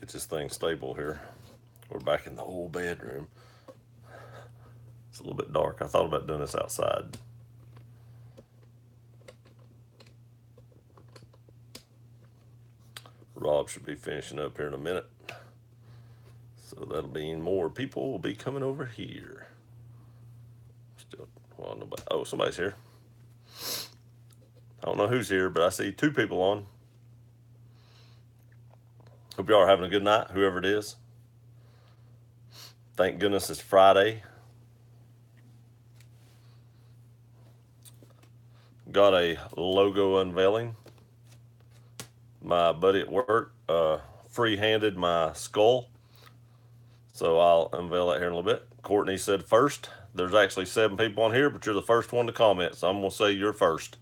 Get this thing stable here. We're back in the old bedroom. It's a little bit dark. I thought about doing this outside. Rob should be finishing up here in a minute. So that'll mean more people will be coming over here. Still, well, nobody. Oh, somebody's here. I don't know who's here, but I see two people on. Hope y'all are having a good night, whoever it is. Thank goodness it's Friday. Got a logo unveiling. My buddy at work free-handed my skull. So I'll unveil that here in a little bit. Courtney said first. There's actually 7 people on here, but you're the first one to comment, so I'm going to say you're first.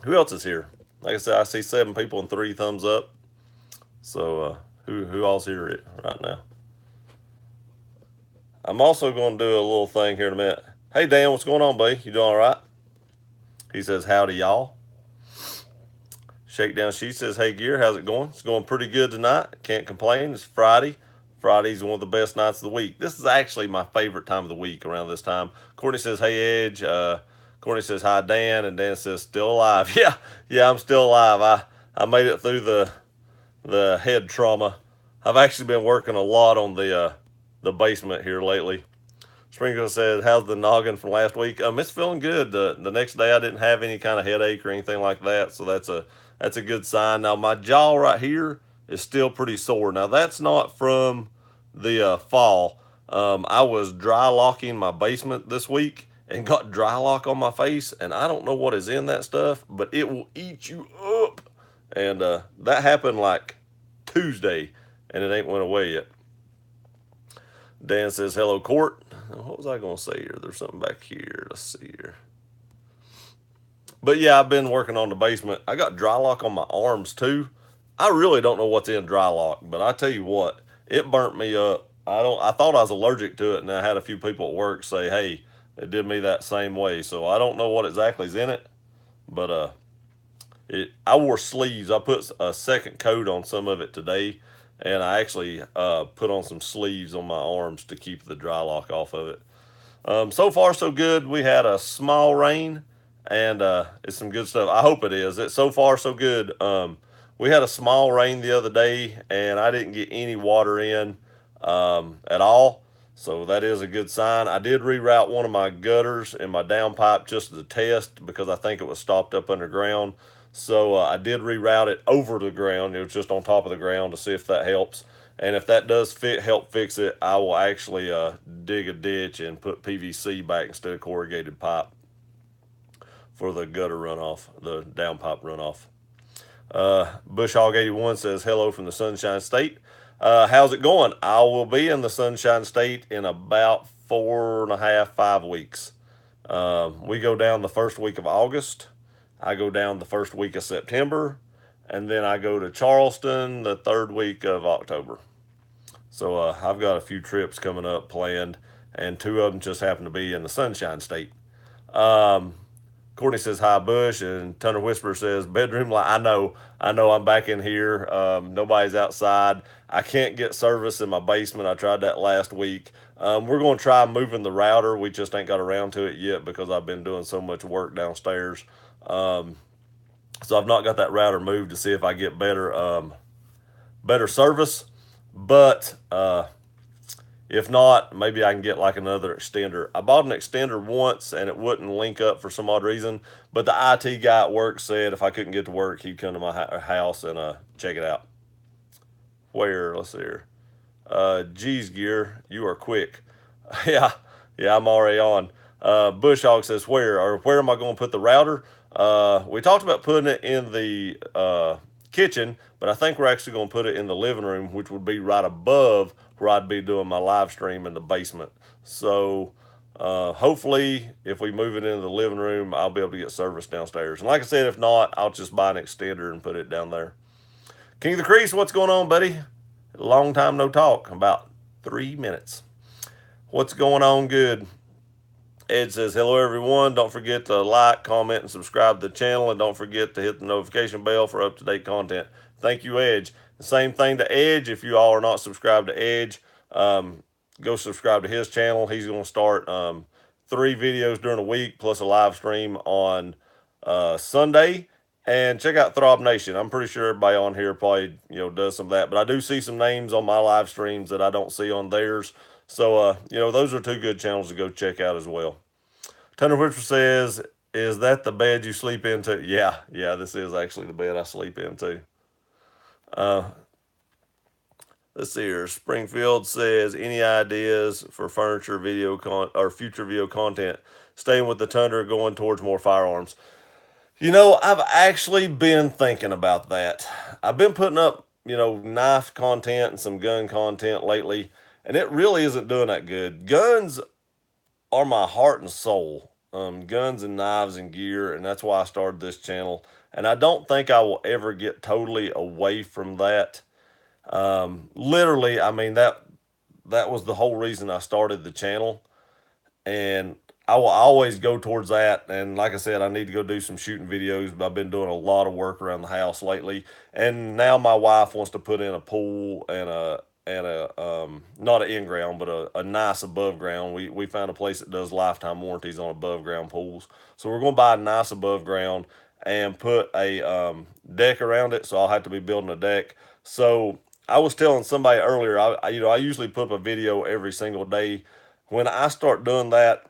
Who else is here? Like I said, I see 7 people and 3 thumbs up. So who all's here right now? I'm also going to do a little thing here in a minute. Hey, Dan, what's going on, buddy? You doing all right? He says, howdy, y'all. Shakedown She says, hey, Gear, how's it going? It's going pretty good tonight. Can't complain. It's Friday. Friday's one of the best nights of the week. This is actually my favorite time of the week around this time. Courtney says, hey, Edge. Courtney says, hi, Dan. And Dan says, still alive. Yeah, I'm still alive. I made it through the head trauma. I've actually been working a lot on the basement here lately. Sprinkle says, how's the noggin from last week? It's feeling good. The next day I didn't have any kind of headache or anything like that, so that's a good sign. Now my jaw right here is still pretty sore. Now that's not from the fall. I was dry locking my basement this week and got dry lock on my face, and I don't know what is in that stuff, but it will eat you up. And that happened like Tuesday, and it ain't went away yet. Dan says, hello, Court. What was I going to say here? There's something back here. Let's see here. But yeah, I've been working on the basement. I got dry lock on my arms too. I really don't know what's in dry lock, but I tell you what, it burnt me up. I thought I was allergic to it, and I had a few people at work say, hey, it did me that same way. So I don't know what exactly is in it, but I wore sleeves. I put a second coat on some of it today, and I actually put on some sleeves on my arms to keep the dry lock off of it. So far, so good. We had a small rain, and it's some good stuff. I hope it is. It's so far, so good. We had a small rain the other day, and I didn't get any water in at all. So that is a good sign. I did reroute one of my gutters in my downpipe just as a test because I think it was stopped up underground. So I did reroute it over the ground. It was just on top of the ground to see if that helps. And if that does help fix it, I will actually dig a ditch and put PVC back instead of corrugated pipe for the gutter runoff, the downpipe runoff. Bush Hog 81 says, hello from the Sunshine State. How's it going? I will be in the Sunshine State in about 4.5, 5 weeks. We go down the first week of August. I go down the first week of September, and then I go to Charleston the 3rd week of October. So I've got a few trips coming up planned, and 2 of them just happen to be in the Sunshine State. Courtney says, hi, Bush, and Thunder Whisperer says, bedroom light. I know, I'm back in here. Nobody's outside. I can't get service in my basement. I tried that last week. We're going to try moving the router. We just ain't got around to it yet because I've been doing so much work downstairs. So I've not got that router moved to see if I get better service. But if not, maybe I can get like another extender. I bought an extender once and it wouldn't link up for some odd reason. But the IT guy at work said if I couldn't get to work, he'd come to my house and check it out. Where? Let's see here. Geez, Gear, you are quick. yeah, I'm already on. Bush Hog says, where am I going to put the router? We talked about putting it in the kitchen, but I think we're actually going to put it in the living room, which would be right above where I'd be doing my live stream in the basement. So hopefully, if we move it into the living room, I'll be able to get service downstairs. And like I said, if not, I'll just buy an extender and put it down there. King of the Crease, what's going on, buddy? Long time no talk, about 3 minutes. What's going on? Good. Ed says, hello, everyone. Don't forget to like, comment, and subscribe to the channel. And don't forget to hit the notification bell for up-to-date content. Thank you, Edge. The same thing to Edge. If you all are not subscribed to Edge, um, go subscribe to his channel. He's going to start 3 videos during the week plus a live stream on Sunday. And check out Throb Nation. I'm pretty sure everybody on here probably does some of that, but I do see some names on my live streams that I don't see on theirs. So those are 2 good channels to go check out as well. Thunder Whisper says, "Is that the bed you sleep into?" Yeah, yeah, this is actually the bed I sleep into. Uh, let's see here. Springfield says, "Any ideas for furniture, or future video content? Staying with the Tundra, going towards more firearms." I've actually been thinking about that. I've been putting up, knife content and some gun content lately, and it really isn't doing that good. Guns are my heart and soul. Guns and knives and gear, and that's why I started this channel. And I don't think I will ever get totally away from that. Literally, I mean that was the whole reason I started the channel, and I will always go towards that. And like I said, I need to go do some shooting videos, but I've been doing a lot of work around the house lately. And now my wife wants to put in a pool and a not an in ground, but a nice above ground. We found a place that does lifetime warranties on above ground pools, so we're going to buy a nice above ground and put a deck around it. So I'll have to be building a deck. So I was telling somebody earlier, I usually put up a video every single day. When I start doing that,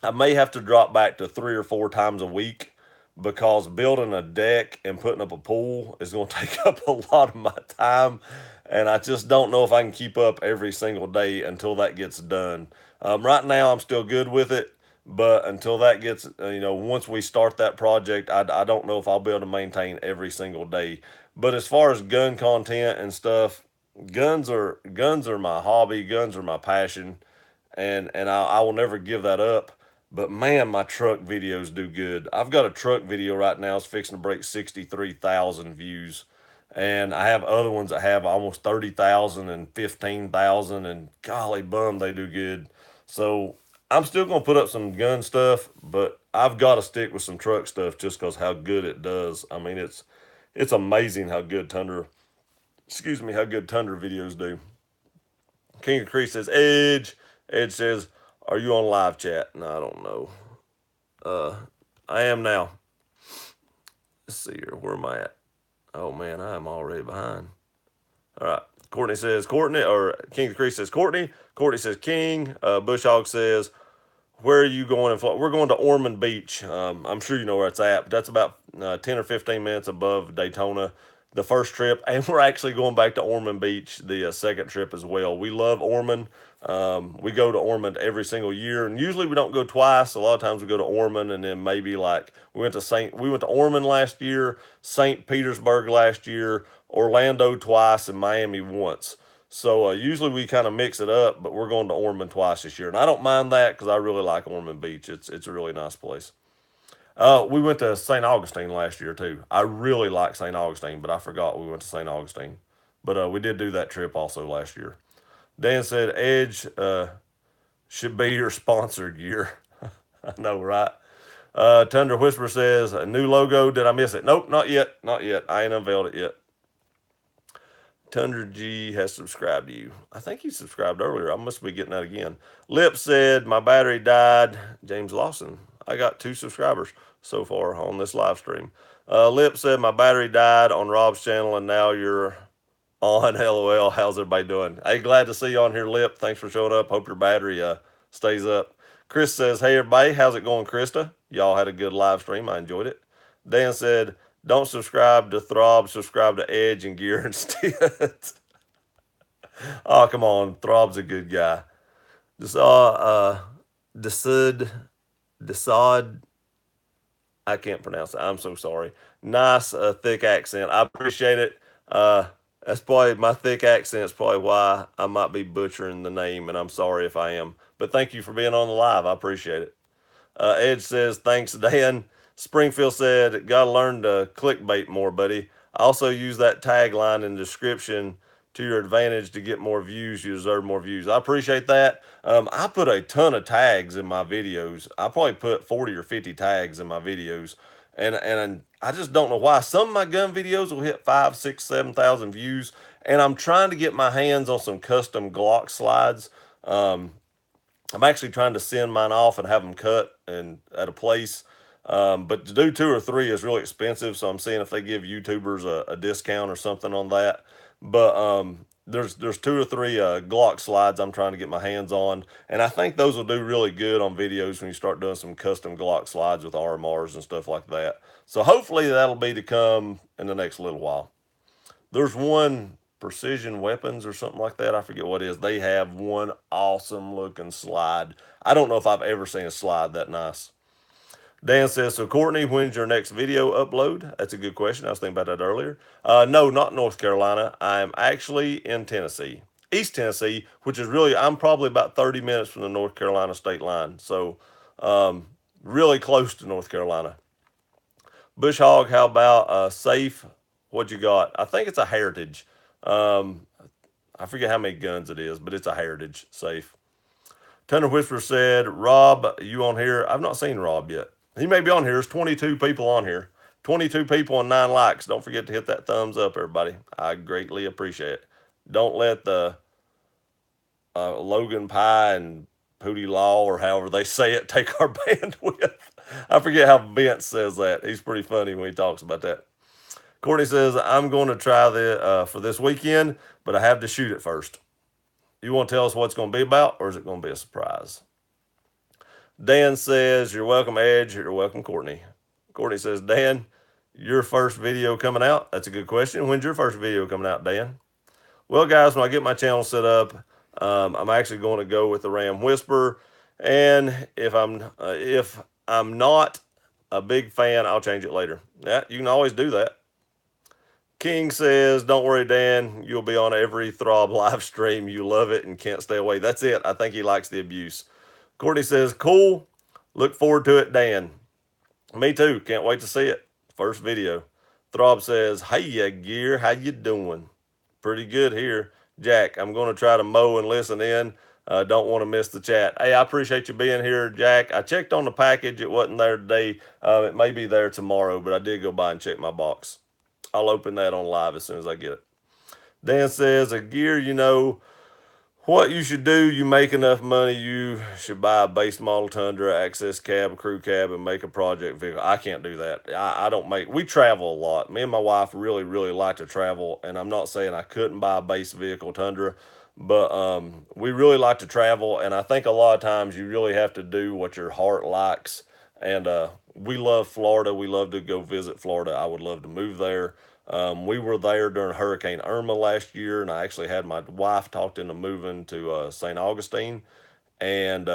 I may have to drop back to 3 or 4 times a week, because building a deck and putting up a pool is going to take up a lot of my time. And I just don't know if I can keep up every single day until that gets done. Right now, I'm still good with it. But until that gets, once we start that project, I don't know if I'll be able to maintain every single day. But as far as gun content and stuff, guns are my hobby. Guns are my passion, and I will never give that up. But man, my truck videos do good. I've got a truck video right now. It's fixing to break 63,000 views. And I have other ones that have almost 30,000 and 15,000. And golly bum, they do good. So I'm still going to put up some gun stuff, but I've got to stick with some truck stuff just because how good it does. I mean, it's amazing how good Tundra videos do. King of Creek says, Edge. Edge says, "Are you on live chat?" No, I don't know. Uh, I am now. Let's see here. Where am I at? Oh man, I am already behind. All right. Courtney says Courtney, or King of Creek says Courtney. Courtney says King. Bush Hog says, "Where are you going in Florida?" We're going to Ormond Beach. I'm sure you know where it's at, but that's about 10 or 15 minutes above Daytona, the first trip. And we're actually going back to Ormond Beach the second trip as well. We love Ormond. We go to Ormond every single year, and usually we don't go twice. A lot of times we go to Ormond, and then maybe like we went to Ormond last year, St. Petersburg last year, Orlando twice, and Miami once. So usually we kind of mix it up, but we're going to Ormond twice this year, and I don't mind that because I really like Ormond Beach. It's a really nice place. We went to St. Augustine last year too. I really like St. Augustine, but I forgot we went to St. Augustine. But we did do that trip also last year. Dan said Edge should be your sponsored gear. I know, right? Tundra Whisper says a new logo. Did I miss it? Nope, not yet. Not yet. I ain't unveiled it yet. Tundra G has subscribed to you. I think he subscribed earlier. I must be getting that again. Lip said, "My battery died." James Lawson. I got 2 subscribers so far on this live stream. Lip said, "My battery died on Rob's channel, and now you're on." LOL. How's everybody doing? Hey, glad to see you on here, Lip. Thanks for showing up. Hope your battery stays up. Chris says, "Hey, everybody. How's it going, Krista? Y'all had a good live stream. I enjoyed it." Dan said, "Don't subscribe to Throb, subscribe to Edge and Gear instead." Oh, come on. Throb's a good guy. Just Desud Desad, I can't pronounce it. I'm so sorry. Nice thick accent. I appreciate it. That's probably my thick accent is probably why I might be butchering the name, and I'm sorry if I am. But thank you for being on the live. I appreciate it. Ed says, "Thanks, Dan." Springfield said, "Gotta learn to clickbait more, buddy. I also use that tagline in the description to your advantage to get more views. You deserve more views." I appreciate that. I put a ton of tags in my videos. I probably put 40 or 50 tags in my videos. And I just don't know why. Some of my gun videos will hit 5, 6, 7,000 views, and I'm trying to get my hands on some custom Glock slides. Um, I'm actually trying to send mine off and have them cut and at a place. But to do two or three is really expensive, so I'm seeing if they give YouTubers a discount or something on that. But there's two or three Glock slides I'm trying to get my hands on, and I think those will do really good on videos when you start doing some custom Glock slides with RMRs and stuff like that. So hopefully that'll be to come in the next little while. There's one precision weapons or something like that. I forget what it is. They have one awesome looking slide. I don't know if I've ever seen a slide that nice. Dan says, so Courtney, when's your next video upload? That's a good question. I was thinking about that earlier. No, not North Carolina. I'm actually in Tennessee, East Tennessee, which is really, I'm probably about 30 minutes from the North Carolina state line. So, really close to North Carolina. Bush Hog, how about safe? What you got? I think it's a Heritage. Um, I forget how many guns it is, but it's a Heritage safe. Thunder Whisperer said, Rob, you on here? I've not seen Rob yet. He may be on here. There's 22 people on here. 22 people and 9 likes. Don't forget to hit that thumbs up, everybody. I greatly appreciate it. Don't let the Logan Pie and Pootie Law, or however they say it, take our bandwidth. I forget how Vince says that. He's pretty funny when he talks about that. Courtney says, I'm going to try for this weekend, but I have to shoot it first. You want to tell us what it's going to be about, or is it going to be a surprise? Dan says, you're welcome, Edge. You're welcome, Courtney. Courtney says, Dan, your first video coming out? That's a good question. When's your first video coming out, Dan? Well, guys, when I get my channel set up, I'm actually going to go with the Ram Whisper. And if I'm not a big fan, I'll change it later. Yeah, you can always do that. King says, don't worry, Dan. You'll be on every Throb live stream. You love it and can't stay away. That's it. I think he likes the abuse. Courtney says, cool. Look forward to it, Dan. Me too. Can't wait to see it. First video. Throb says, hey, ya gear. How you doing? Pretty good here. Jack, I'm going to try to mow and listen in. Don't want to miss the chat. Hey, I appreciate you being here, Jack. I checked on the package. It wasn't there today. It may be there tomorrow, but I did go by and check my box. I'll open that on live as soon as I get it. Dan says, a gear, what you should do, you make enough money, you should buy a base model Tundra, access cab, crew cab, and make a project vehicle. I can't do that. I don't we travel a lot. Me and my wife really, really like to travel, and I'm not saying I couldn't buy a base vehicle Tundra, but we really like to travel, and I think a lot of times you really have to do what your heart likes. And we love Florida. We love to go visit Florida. I would love to move there. We were there during Hurricane Irma last year, and I actually had my wife talked into moving to St. Augustine. And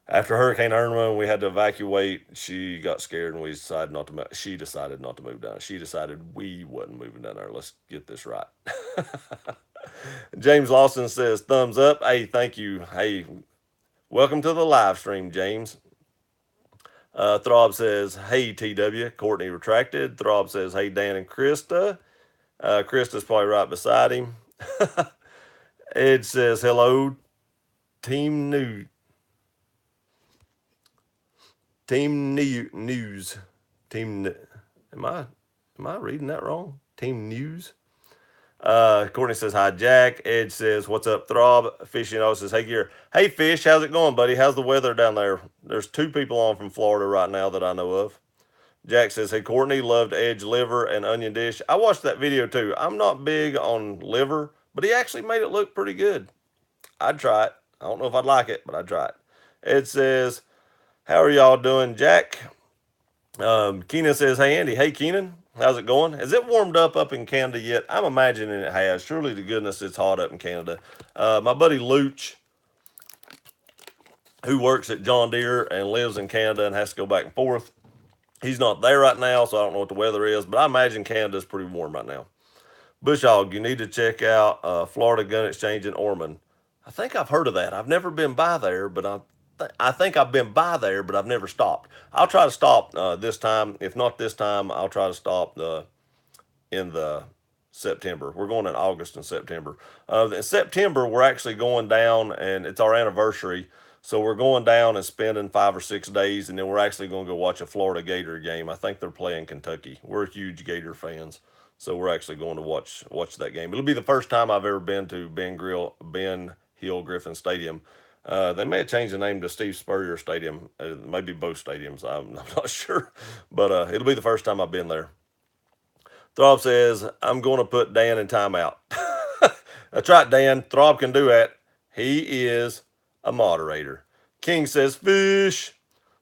after Hurricane Irma, we had to evacuate. She got scared, and we decided not to. She decided not to move down. She decided we wasn't moving down there. Let's get this right. James Lawson says thumbs up. Hey, thank you. Hey, welcome to the live stream, James. Throb says, hey, TW. Courtney retracted. Throb says, hey, Dan and Krista. Krista's probably right beside him. Ed says, hello, Team New. Team News. Team. Am I reading that wrong? Team News. Courtney says, hi, Jack. Ed says, what's up, Throb? Fishy says, hey, Gear. Hey, Fish, how's it going, buddy? How's the weather down there? There's 2 people on from Florida right now that I know of. Jack says, hey, Courtney, loved Edge liver and onion dish. I watched that video too. I'm not big on liver, but he actually made it look pretty good. I'd try it. I don't know if I'd like it, but I'd try it. Ed says, how are y'all doing, Jack? Keenan says, hey, Andy. Hey, Keenan. How's it going? Has it warmed up in Canada yet? I'm imagining it has. Surely to goodness it's hot up in Canada. My buddy Luch, who works at John Deere and lives in Canada and has to go back and forth, he's not there right now, so I don't know what the weather is, but I imagine Canada's pretty warm right now. Bush Hog, you need to check out Florida Gun Exchange in Ormond. I think I've heard of that. I've never been by there, but I think I've been by there, but I've never stopped. I'll try to stop this time. If not this time, I'll try to stop in the September. We're going in August and September. In September, we're actually going down, and it's our anniversary. So we're going down and spending 5 or 6 days, and then we're actually going to go watch a Florida Gator game. I think they're playing Kentucky. We're huge Gator fans, so we're actually going to watch that game. It'll be the first time I've ever been to Ben Hill Griffin Stadium. They may have changed the name to Steve Spurrier Stadium. Maybe both stadiums. I'm not sure, but it'll be the first time I've been there. Throb says I'm going to put Dan in timeout. That's right, Dan. Throb can do that. He is a moderator. King says fish.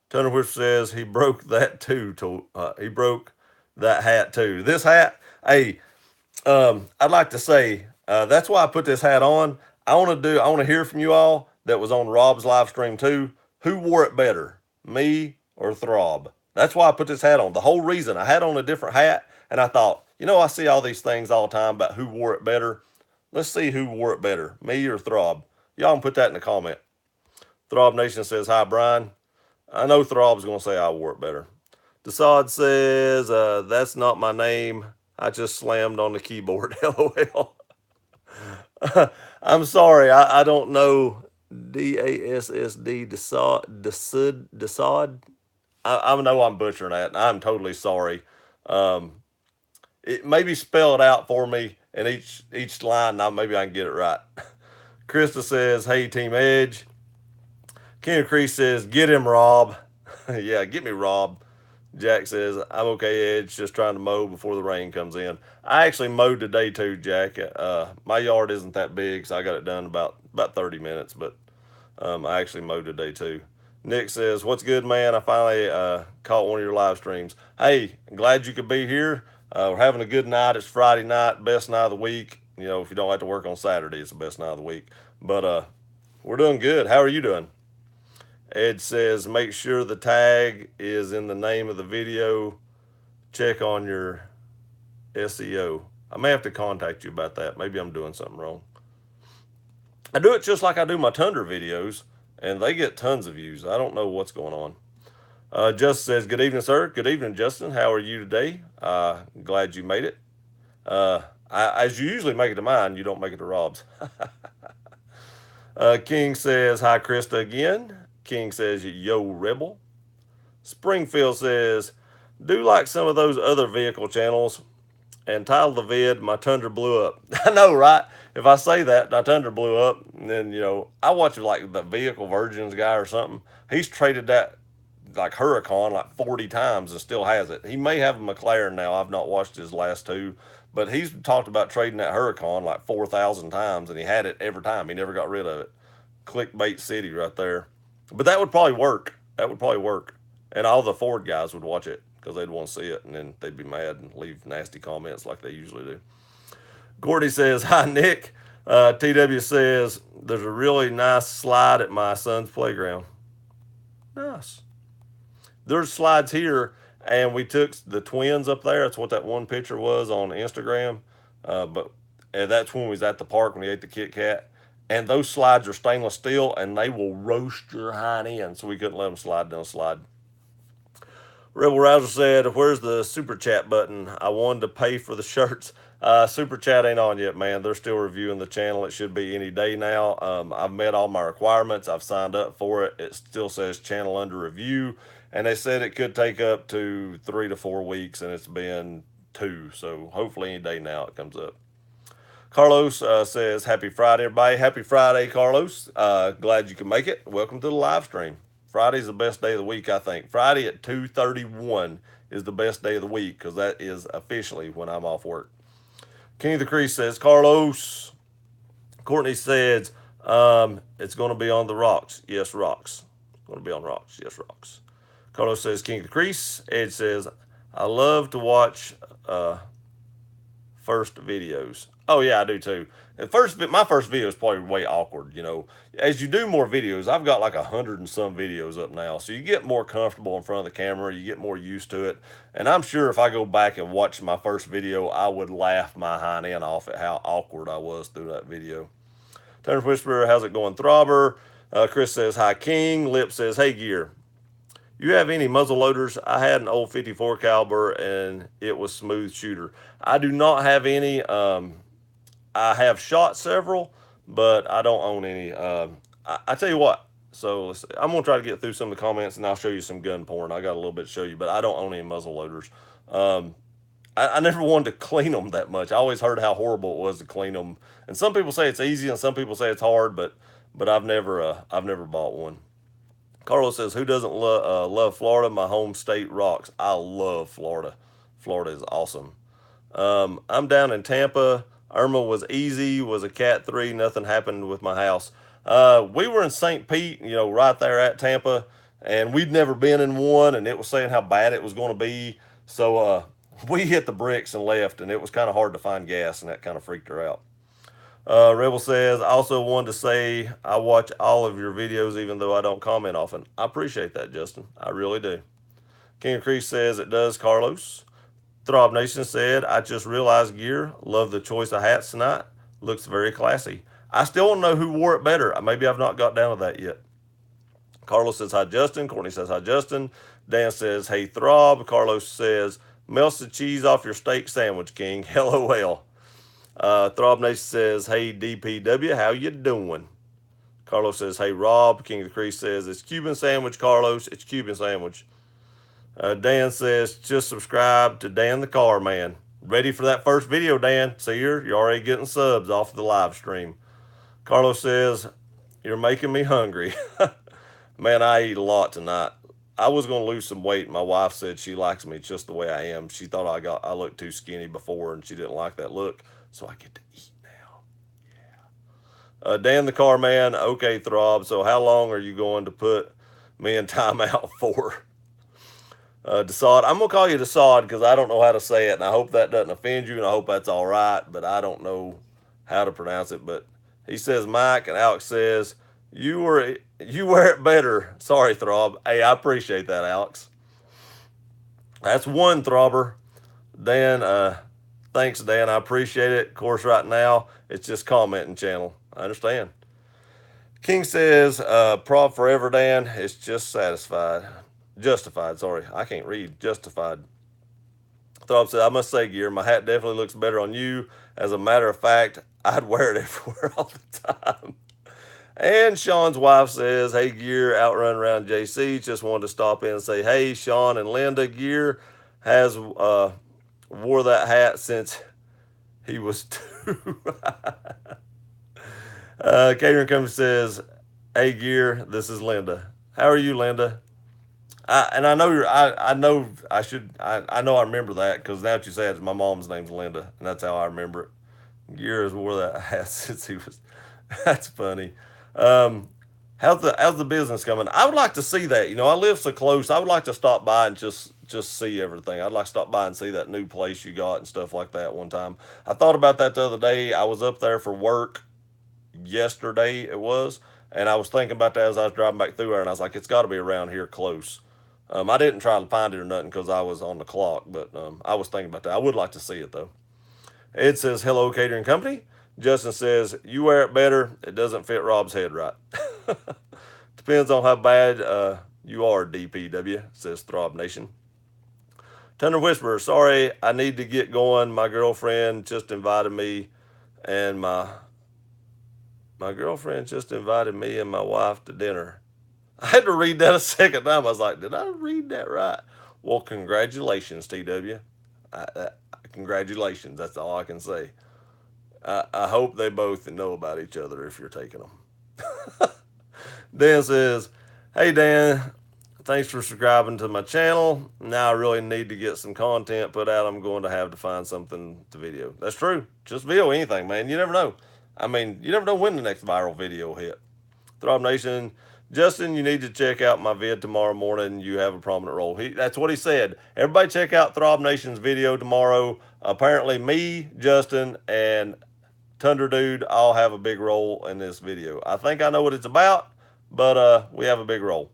Turner Whisper says he broke that too. He broke that hat too. This hat, hey, I'd like to say that's why I put this hat on. I want to hear from you all that was on Rob's live stream too. Who wore it better, me or Throb? That's why I put this hat on. The whole reason I had on a different hat, and I thought, I see all these things all the time about who wore it better. Let's see who wore it better, me or Throb. Y'all can put that in the comment. Throb Nation says hi, Brian. I know Throb's gonna say I wore it better. Desaad says that's not my name. I just slammed on the keyboard. LOL. I'm sorry. I don't know. DASSD Desaad. I know I'm butchering that. I'm totally sorry. Maybe spell it out for me in each line. Now maybe I can get it right. Krista says, "Hey Team Edge." Kenny Crease says, "Get him, Rob." Yeah, get me, Rob. Jack says, "I'm okay, Edge. Just trying to mow before the rain comes in." I actually mowed today too, Jack. My yard isn't that big, so I got it done about 30 minutes. But I actually mowed today too. Nick says, "What's good, man? I finally caught one of your live streams. Hey, I'm glad you could be here. We're having a good night. It's Friday night, best night of the week. If you don't have to work on Saturday, it's the best night of the week. But we're doing good. How are you doing?" Ed says, "Make sure the tag is in the name of the video. Check on your SEO." I may have to contact you about that. Maybe I'm doing something wrong. I do it just like I do my Tundra videos, and they get tons of views. I don't know what's going on. Justin says, "Good evening, sir." Good evening, Justin. How are you today? Glad you made it. As you usually make it to mine, you don't make it to Rob's. King says, "Hi, Krista again." King says, "Yo, Rebel." Springfield says, "Do like some of those other vehicle channels and title the vid, 'My Tundra Blew Up.'" I know, right? If I say that, my Tundra blew up, and then, I watch like the Vehicle Virgins guy or something. He's traded that like Huracan like 40 times and still has it. He may have a McLaren now. I've not watched his last two, but he's talked about trading that Huracan like 4,000 times, and he had it every time. He never got rid of it. Clickbait City right there. But that would probably work. That would probably work. And all the Ford guys would watch it because they'd want to see it, and then they'd be mad and leave nasty comments like they usually do. Gordy says, "Hi, Nick." TW says, "There's a really nice slide at my son's playground." Nice. There's slides here, and we took the twins up there. That's what that one picture was on Instagram. But that's when we was at the park when we ate the Kit Kat. And those slides are stainless steel, and they will roast your hind end. So we couldn't let them slide down the slide. Rebel Rouser said, "Where's the super chat button? I wanted to pay for the shirts." Super chat ain't on yet, man. They're still reviewing the channel. It should be any day now. I've met all my requirements. I've signed up for it. It still says channel under review. And they said it could take up to 3 to 4 weeks, and it's been 2. So hopefully any day now it comes up. Carlos says, "Happy Friday, everybody." Happy Friday, Carlos. Glad you can make it. Welcome to the live stream. Friday's the best day of the week, I think. Friday at 2:31 is the best day of the week because that is officially when I'm off work. King of the Crease says, "Carlos." Courtney says, "It's going to be on the rocks." Yes, rocks. It's going to be on rocks. Yes, rocks. Carlos says, "King of the Crease." Ed says, "I love to watch first videos." Oh yeah, I do too. My first video is probably way awkward. As you do more videos, I've got like 100 and some videos up now, so you get more comfortable in front of the camera. You get more used to it, and I'm sure if I go back and watch my first video, I would laugh my hind end off at how awkward I was through that video. Turner Whisperer, how's it going, Throbber? Chris says, "Hi, King." Lip says, "Hey, Gear. You have any muzzle loaders?" I had an old 54 caliber and it was smooth shooter. I do not have any. I have shot several, but I don't own any. I tell you what, So let's see. I'm gonna try to get through some of the comments, and I'll show you some gun porn. I got a little bit to show you, but I don't own any muzzle loaders. Um, I never wanted to clean them that much. I always heard how horrible it was to clean them, and some people say it's easy, and some people say it's hard. But I've never bought one. Carlos says, "Who doesn't love Florida? My home state rocks. I love Florida. Florida is awesome. I'm down in Tampa. Irma was easy. Was a Cat 3. Nothing happened with my house. We were in St. Pete, right there at Tampa, and we'd never been in one, and it was saying how bad it was going to be. So we hit the bricks and left, and it was kind of hard to find gas, and that kind of freaked her out. Rebel says, I also wanted to say I watch all of your videos even though I don't comment often. I appreciate that, Justin. I really do. King of Creek says it does, Carlos. Throb Nation said, I just realized gear. Love the choice of hats tonight. Looks very classy. I still want to know who wore it better. Maybe I've not got down to that yet. Carlos says, hi, Justin. Courtney says, hi, Justin. Dan says, hey, Throb. Carlos says, melts the cheese off your steak sandwich, King. LOL. Throb Nation says, hey, DPW, how you doing? Carlos says, hey, Rob. King of the Creek says, it's Cuban sandwich, Carlos. It's Cuban sandwich. Dan says, just subscribe to Dan the Car Man. Ready for that first video, Dan. See, you're already getting subs off the live stream. Carlos says, you're making me hungry. Man, I eat a lot tonight. I was going to lose some weight. My wife said she likes me just the way I am. She thought I looked too skinny before, and she didn't like that look. So I get to eat now. Dan the Car Man. Okay, Throb. So how long are you going to put me in timeout for? Desaad. I'm going to call you Desaad because I don't know how to say it, and I hope that doesn't offend you, and I hope that's all right, but I don't know how to pronounce it. But he says Mike, and Alex says, you wear it better. Sorry, Throb. Hey, I appreciate that, Alex. That's one Throbber. Dan, thanks, Dan. I appreciate it. Of course, right now, it's just commenting channel. I understand. King says, Prob forever, Dan. It's just satisfied. Justified, sorry. I can't read. Justified. Throb said, I must say, Gear, my hat definitely looks better on you. As a matter of fact, I'd wear it everywhere all the time. And Sean's wife says, hey, Gear, outrun around JC. Just wanted to stop in and say, hey, Sean and Linda, Gear has wore that hat since he was 2. Catering Company says, hey, Gear, this is Linda. How are you, Linda? I know I know I remember that because now that you say it, my mom's name's Linda, and that's how I remember it. Gear has wore that hat since he was. That's funny. How's the business coming? I would like to see that. I live so close. I would like to stop by and just see everything. I'd like to stop by and see that new place you got and stuff like that one time. I thought about that the other day. I was up there for work yesterday. It was, and I was thinking about that as I was driving back through there, and I was like, it's got to be around here close. I didn't try to find it or nothing because I was on the clock, but I was thinking about that. I would like to see it though. Ed says, hello, Catering Company. Justin says, you wear it better. It doesn't fit Rob's head right. Depends on how bad you are, DPW, says Throb Nation. Thunder Whisperer, sorry, I need to get going. My girlfriend just invited me and my girlfriend just invited me and my wife to dinner. I had to read that a second time. I was like, did I read that right? Well, congratulations, TW. Congratulations. That's all I can say. I hope they both know about each other if you're taking them. Dan says, hey, Dan, thanks for subscribing to my channel. Now I really need to get some content put out. I'm going to have to find something to video. That's true. Just video anything, man. You never know. You never know when the next viral video will hit. Throb Nation, Justin, you need to check out my vid tomorrow morning. You have a prominent role. That's what he said. Everybody check out Throb Nation's video tomorrow. Apparently me, Justin, and Thunder Dude all have a big role in this video. I think I know what it's about, but we have a big role.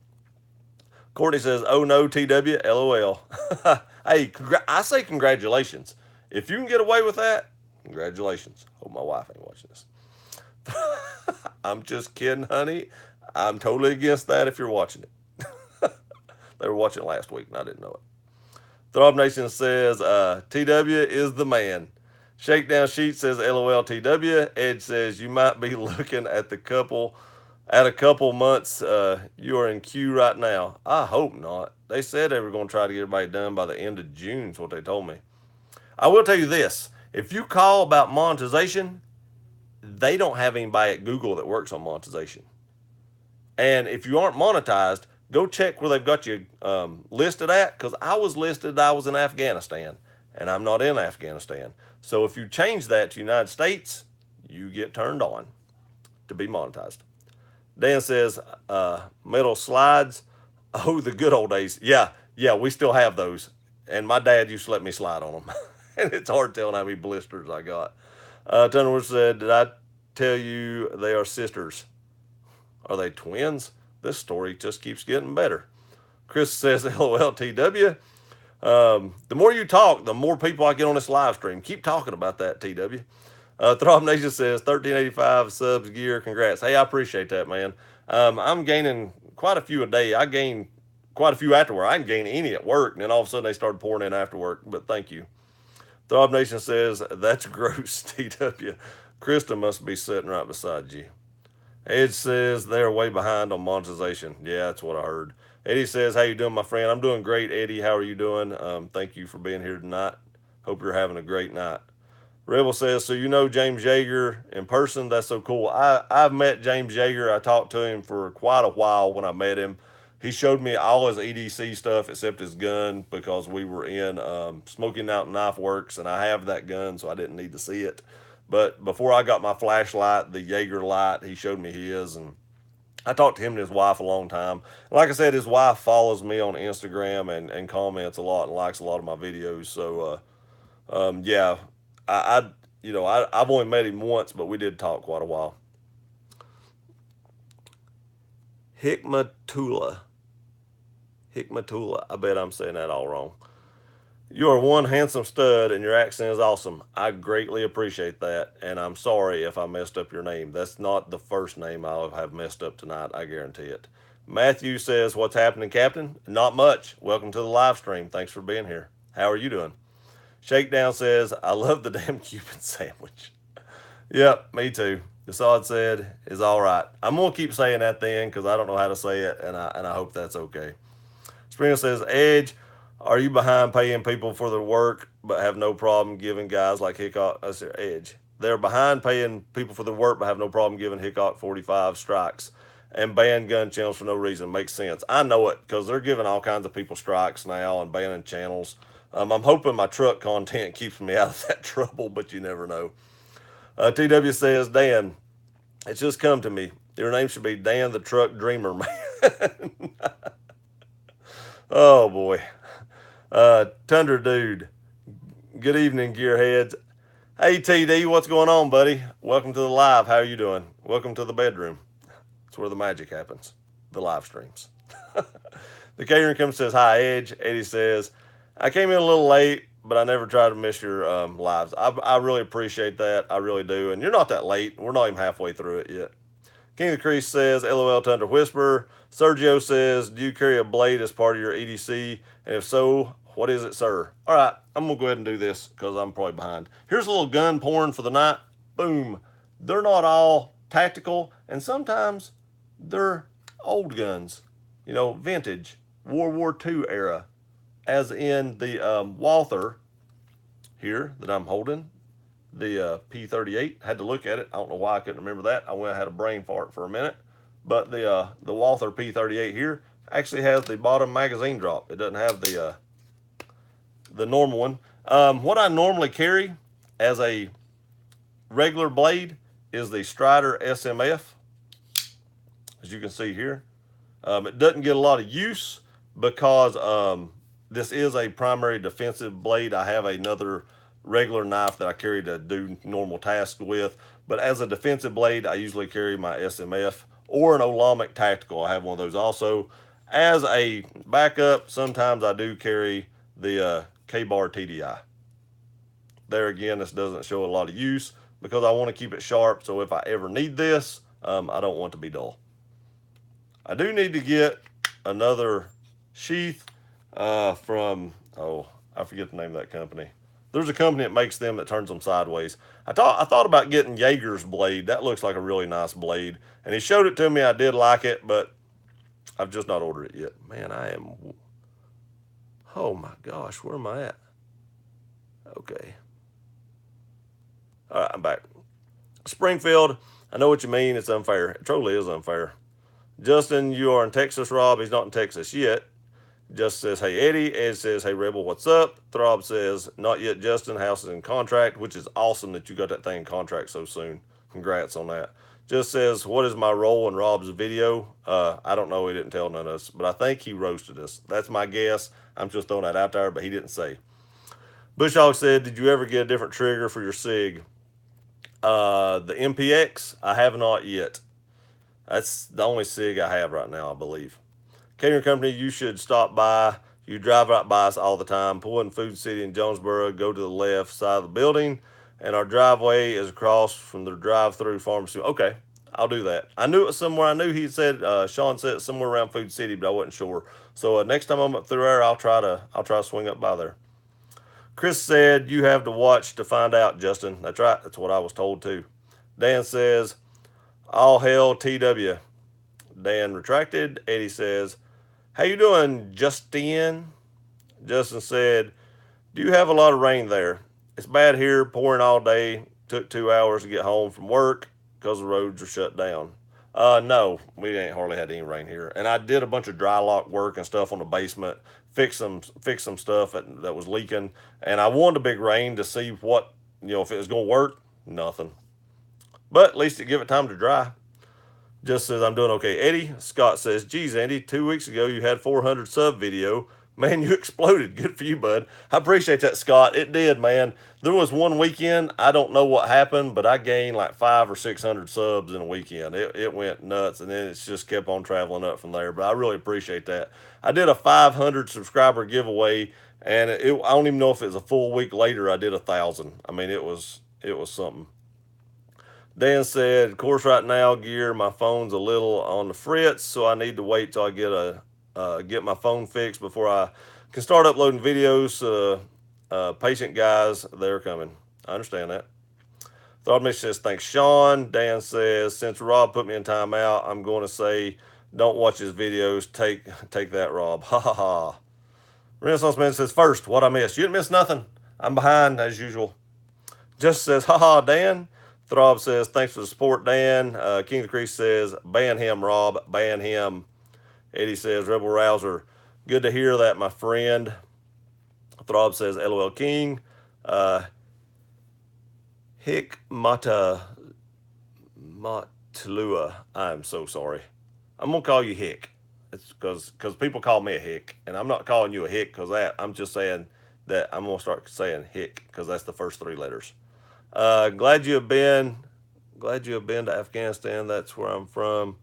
Courtney says, oh no, TW, LOL. Hey, I say congratulations. If you can get away with that, congratulations. Hope my wife ain't watching this. I'm just kidding, honey. I'm totally against that if you're watching it. They were watching it last week and I didn't know it. Throb Nation says, TW is the man. Shakedown Sheet says, LOL TW. Ed says, you might be looking at the couple At a couple months, you are in queue right now. I hope not. They said they were going to try to get everybody done by the end of June, is what they told me. I will tell you this: if you call about monetization, they don't have anybody at Google that works on monetization. And if you aren't monetized, go check where they've got you listed at. Because I was listed, I was in Afghanistan, and I'm not in Afghanistan. So if you change that to United States, you get turned on to be monetized. Dan says, metal slides. Oh, the good old days. Yeah, yeah, we still have those. And my dad used to let me slide on them. And it's hard telling how many blisters I got. Tunnerwood said, did I tell you they are sisters? Are they twins? This story just keeps getting better. Chris says, LOLTW. The more you talk, the more people I get on this live stream. Keep talking about that, TW. Throb Nation says 1385 subs gear. Congrats. Hey, I appreciate that, man. I'm gaining quite a few a day. I gain quite a few after work. I didn't gain any at work, and then all of a sudden they started pouring in after work. But thank you. Throb Nation says that's gross, TW. Krista must be sitting right beside you. Ed says they're way behind on monetization. Yeah, that's what I heard. Eddie says, how you doing, my friend? I'm doing great, Eddie. How are you doing? Thank you for being here tonight. Hope you're having a great night. Rebel says, so you know James Yeager in person? That's so cool. I've met James Yeager. I talked to him for quite a while when I met him. He showed me all his EDC stuff except his gun because we were in Smoky Mountain Knife Works, and I have that gun, so I didn't need to see it. But before I got my flashlight, the Jaeger light, he showed me his, and I talked to him and his wife a long time. Like I said, his wife follows me on Instagram and comments a lot and likes a lot of my videos. So, yeah, I've only met him once, but we did talk quite a while. Hikmatula. Hikmatula. I bet I'm saying that all wrong. You are one handsome stud, and your accent is awesome. I greatly appreciate that, and I'm sorry if I messed up your name. That's not the first name I'll have messed up tonight, I guarantee it. Matthew says, what's happening, Captain? Not much. Welcome to the live stream. Thanks for being here. How are you doing? Shakedown says, I love the damn Cuban sandwich. Yep, me too. Assad said, is all right. I'm going to keep saying that then because I don't know how to say it, and I hope that's okay. Springer says, Edge, are you behind paying people for their work but have no problem giving guys like Hickok? I said, Edge. They're behind paying people for their work but have no problem giving Hickok 45 strikes and ban gun channels for no reason. Makes sense. I know it because they're giving all kinds of people strikes now and banning channels. I'm hoping my truck content keeps me out of that trouble, but you never know. TW says, Dan, it's just come to me. Your name should be Dan the Truck Dreamer, man. Oh, boy. Tundra Dude. Good evening, Gearheads. Hey, TD, what's going on, buddy? Welcome to the live. How are you doing? Welcome to the bedroom. It's where the magic happens. The live streams. The catering comes says, hi, Edge. Eddie says, I came in a little late, but I never try to miss your lives. I really appreciate that. I really do. And you're not that late. We're not even halfway through it yet. King of the Crease says, LOL Tundra Whisper. Sergio says, do you carry a blade as part of your EDC? And if so, what is it, sir? All right, I'm going to go ahead and do this because I'm probably behind. Here's a little gun porn for the night. Boom. They're not all tactical, and sometimes they're old guns, vintage, World War II era, as in the Walther here that I'm holding, the P38. Had to look at it. I don't know why I couldn't remember that. I went and had a brain fart for a minute. But the Walther P38 here actually has the bottom magazine drop. It doesn't have the normal one. What I normally carry as a regular blade is the Strider SMF, as you can see here. It doesn't get a lot of use because this is a primary defensive blade. I have another regular knife that I carry to do normal tasks with, but as a defensive blade, I usually carry my SMF or an Olamic Tactical. I have one of those also. As a backup, sometimes I do carry the K-Bar TDI. There again, this doesn't show a lot of use because I want to keep it sharp, so if I ever need this, I don't want to be dull. I do need to get another sheath from, I forget the name of that company. There's a company that makes them that turns them sideways. I thought about getting Jaeger's blade. That looks like a really nice blade. And he showed it to me. I did like it, but I've just not ordered it yet. Man, I am. Oh my gosh, where am I at? Okay. All right, I'm back. Springfield, I know what you mean. It's unfair. It totally is unfair. Justin, you are in Texas, Rob. He's not in Texas yet. Just says, hey, Eddie. Ed says, hey, Rebel, what's up? Throb says, not yet, Justin. House is in contract, which is awesome that you got that thing in contract so soon. Congrats on that. Just says, what is my role in Rob's video? I don't know. He didn't tell none of us, but I think he roasted us. That's my guess. I'm just throwing that out there, but he didn't say. Bushhog said, did you ever get a different trigger for your SIG? The MPX, I have not yet. That's the only SIG I have right now, I believe. Catering company, you should stop by. You drive right by us all the time. Pull in Food City in Jonesboro, go to the left side of the building, and our driveway is across from the drive-through pharmacy. Okay, I'll do that. I knew it was somewhere. I knew he said Sean said it somewhere around Food City, but I wasn't sure. So next time I'm up through there, I'll try to swing up by there. Chris said you have to watch to find out, Justin. That's right. That's what I was told too. Dan says, all hail TW. Dan retracted. Eddie says, how you doing, Justin? Justin said, do you have a lot of rain there? It's bad here, pouring all day. Took 2 hours to get home from work because the roads are shut down. No, we ain't hardly had any rain here. And I did a bunch of dry lock work and stuff on the basement, fix some stuff that was leaking. And I wanted a big rain to see what, if it was going to work. Nothing. But at least it give it time to dry. Just says I'm doing okay. Eddie Scott says, geez, Andy, 2 weeks ago you had 400 sub video. Man, you exploded. Good for you, bud. I appreciate that, Scott. It did, man. There was one weekend, I don't know what happened, but I gained like 500 or 600 subs in a weekend. It went nuts, and then it's just kept on traveling up from there. But I really appreciate that. I did a 500 subscriber giveaway, and I don't even know if it was a full week later. I did 1,000. I mean, it was something. Dan said, of course, right now, gear, my phone's a little on the fritz, so I need to wait till I get my phone fixed before I can start uploading videos. Patient guys, they're coming. I understand that. Thought Mitch says, thanks, Sean. Dan says, since Rob put me in timeout, I'm going to say, don't watch his videos. Take that, Rob. Ha ha ha. Renaissance Man says, first, what I missed. You didn't miss nothing. I'm behind as usual. Just says, haha, Dan. Throb says, thanks for the support, Dan. King of the Creek says, ban him, Rob. Ban him. Eddie says, Rebel Rouser. Good to hear that, my friend. Throb says, LOL King. Hick Matlua. I'm so sorry. I'm going to call you Hick. It's because people call me a Hick. And I'm not calling you a Hick because that. I'm just saying that I'm going to start saying Hick because that's the first three letters. Glad you have been to Afghanistan. That's where I'm from.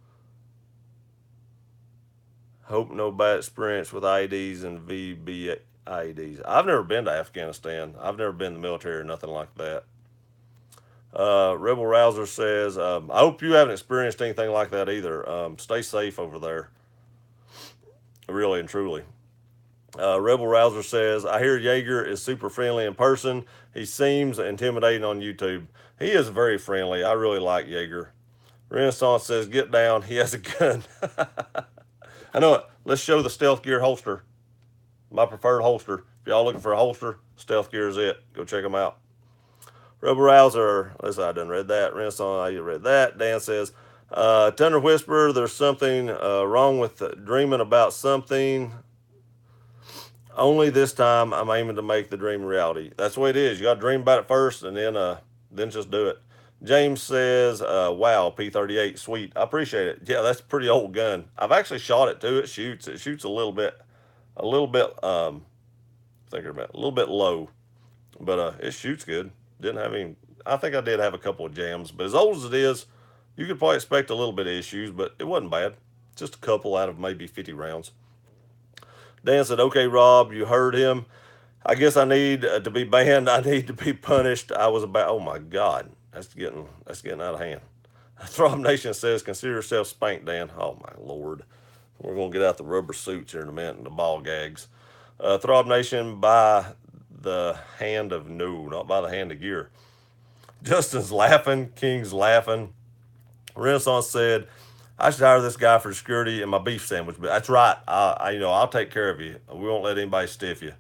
Hope no bad experience with IEDs and VB IEDs. I've never been to Afghanistan. I've never been in the military or nothing like that. Rebel Rouser says, I hope you haven't experienced anything like that either. Stay safe over there. Really and truly. Rebel Rouser says, I hear Jaeger is super friendly in person. He seems intimidating on YouTube. He is very friendly. I really like Jaeger. Renaissance says, get down. He has a gun. I know it. Let's show the Stealth Gear holster. My preferred holster. If y'all looking for a holster, Stealth Gear is it. Go check them out. Rebel Rouser, at least I done read that. Renaissance, I read that. Dan says, Thunder Whisperer, there's something wrong with dreaming about something. Only this time I'm aiming to make the dream reality. That's the way it is. You got to dream about it first and then just do it. James says, wow, P38, sweet. I appreciate it. Yeah, that's a pretty old gun. I've actually shot it too. It shoots a little bit, thinking about it, a little bit low, but it shoots good. Didn't have any, I think I did have a couple of jams, but as old as it is, you could probably expect a little bit of issues, but it wasn't bad. Just a couple out of maybe 50 rounds. Dan said, okay, Rob, you heard him. I guess I need to be banned. I need to be punished. I was about, oh my God, that's getting out of hand. Throb Nation says, consider yourself spanked, Dan. Oh my Lord. We're going to get out the rubber suits here in a minute and the ball gags. Throb Nation, by the hand of no, not by the hand of gear. Justin's laughing. King's laughing. Renaissance said, I should hire this guy for security and my beef sandwich. But that's right. I'll take care of you. We won't let anybody stiff you.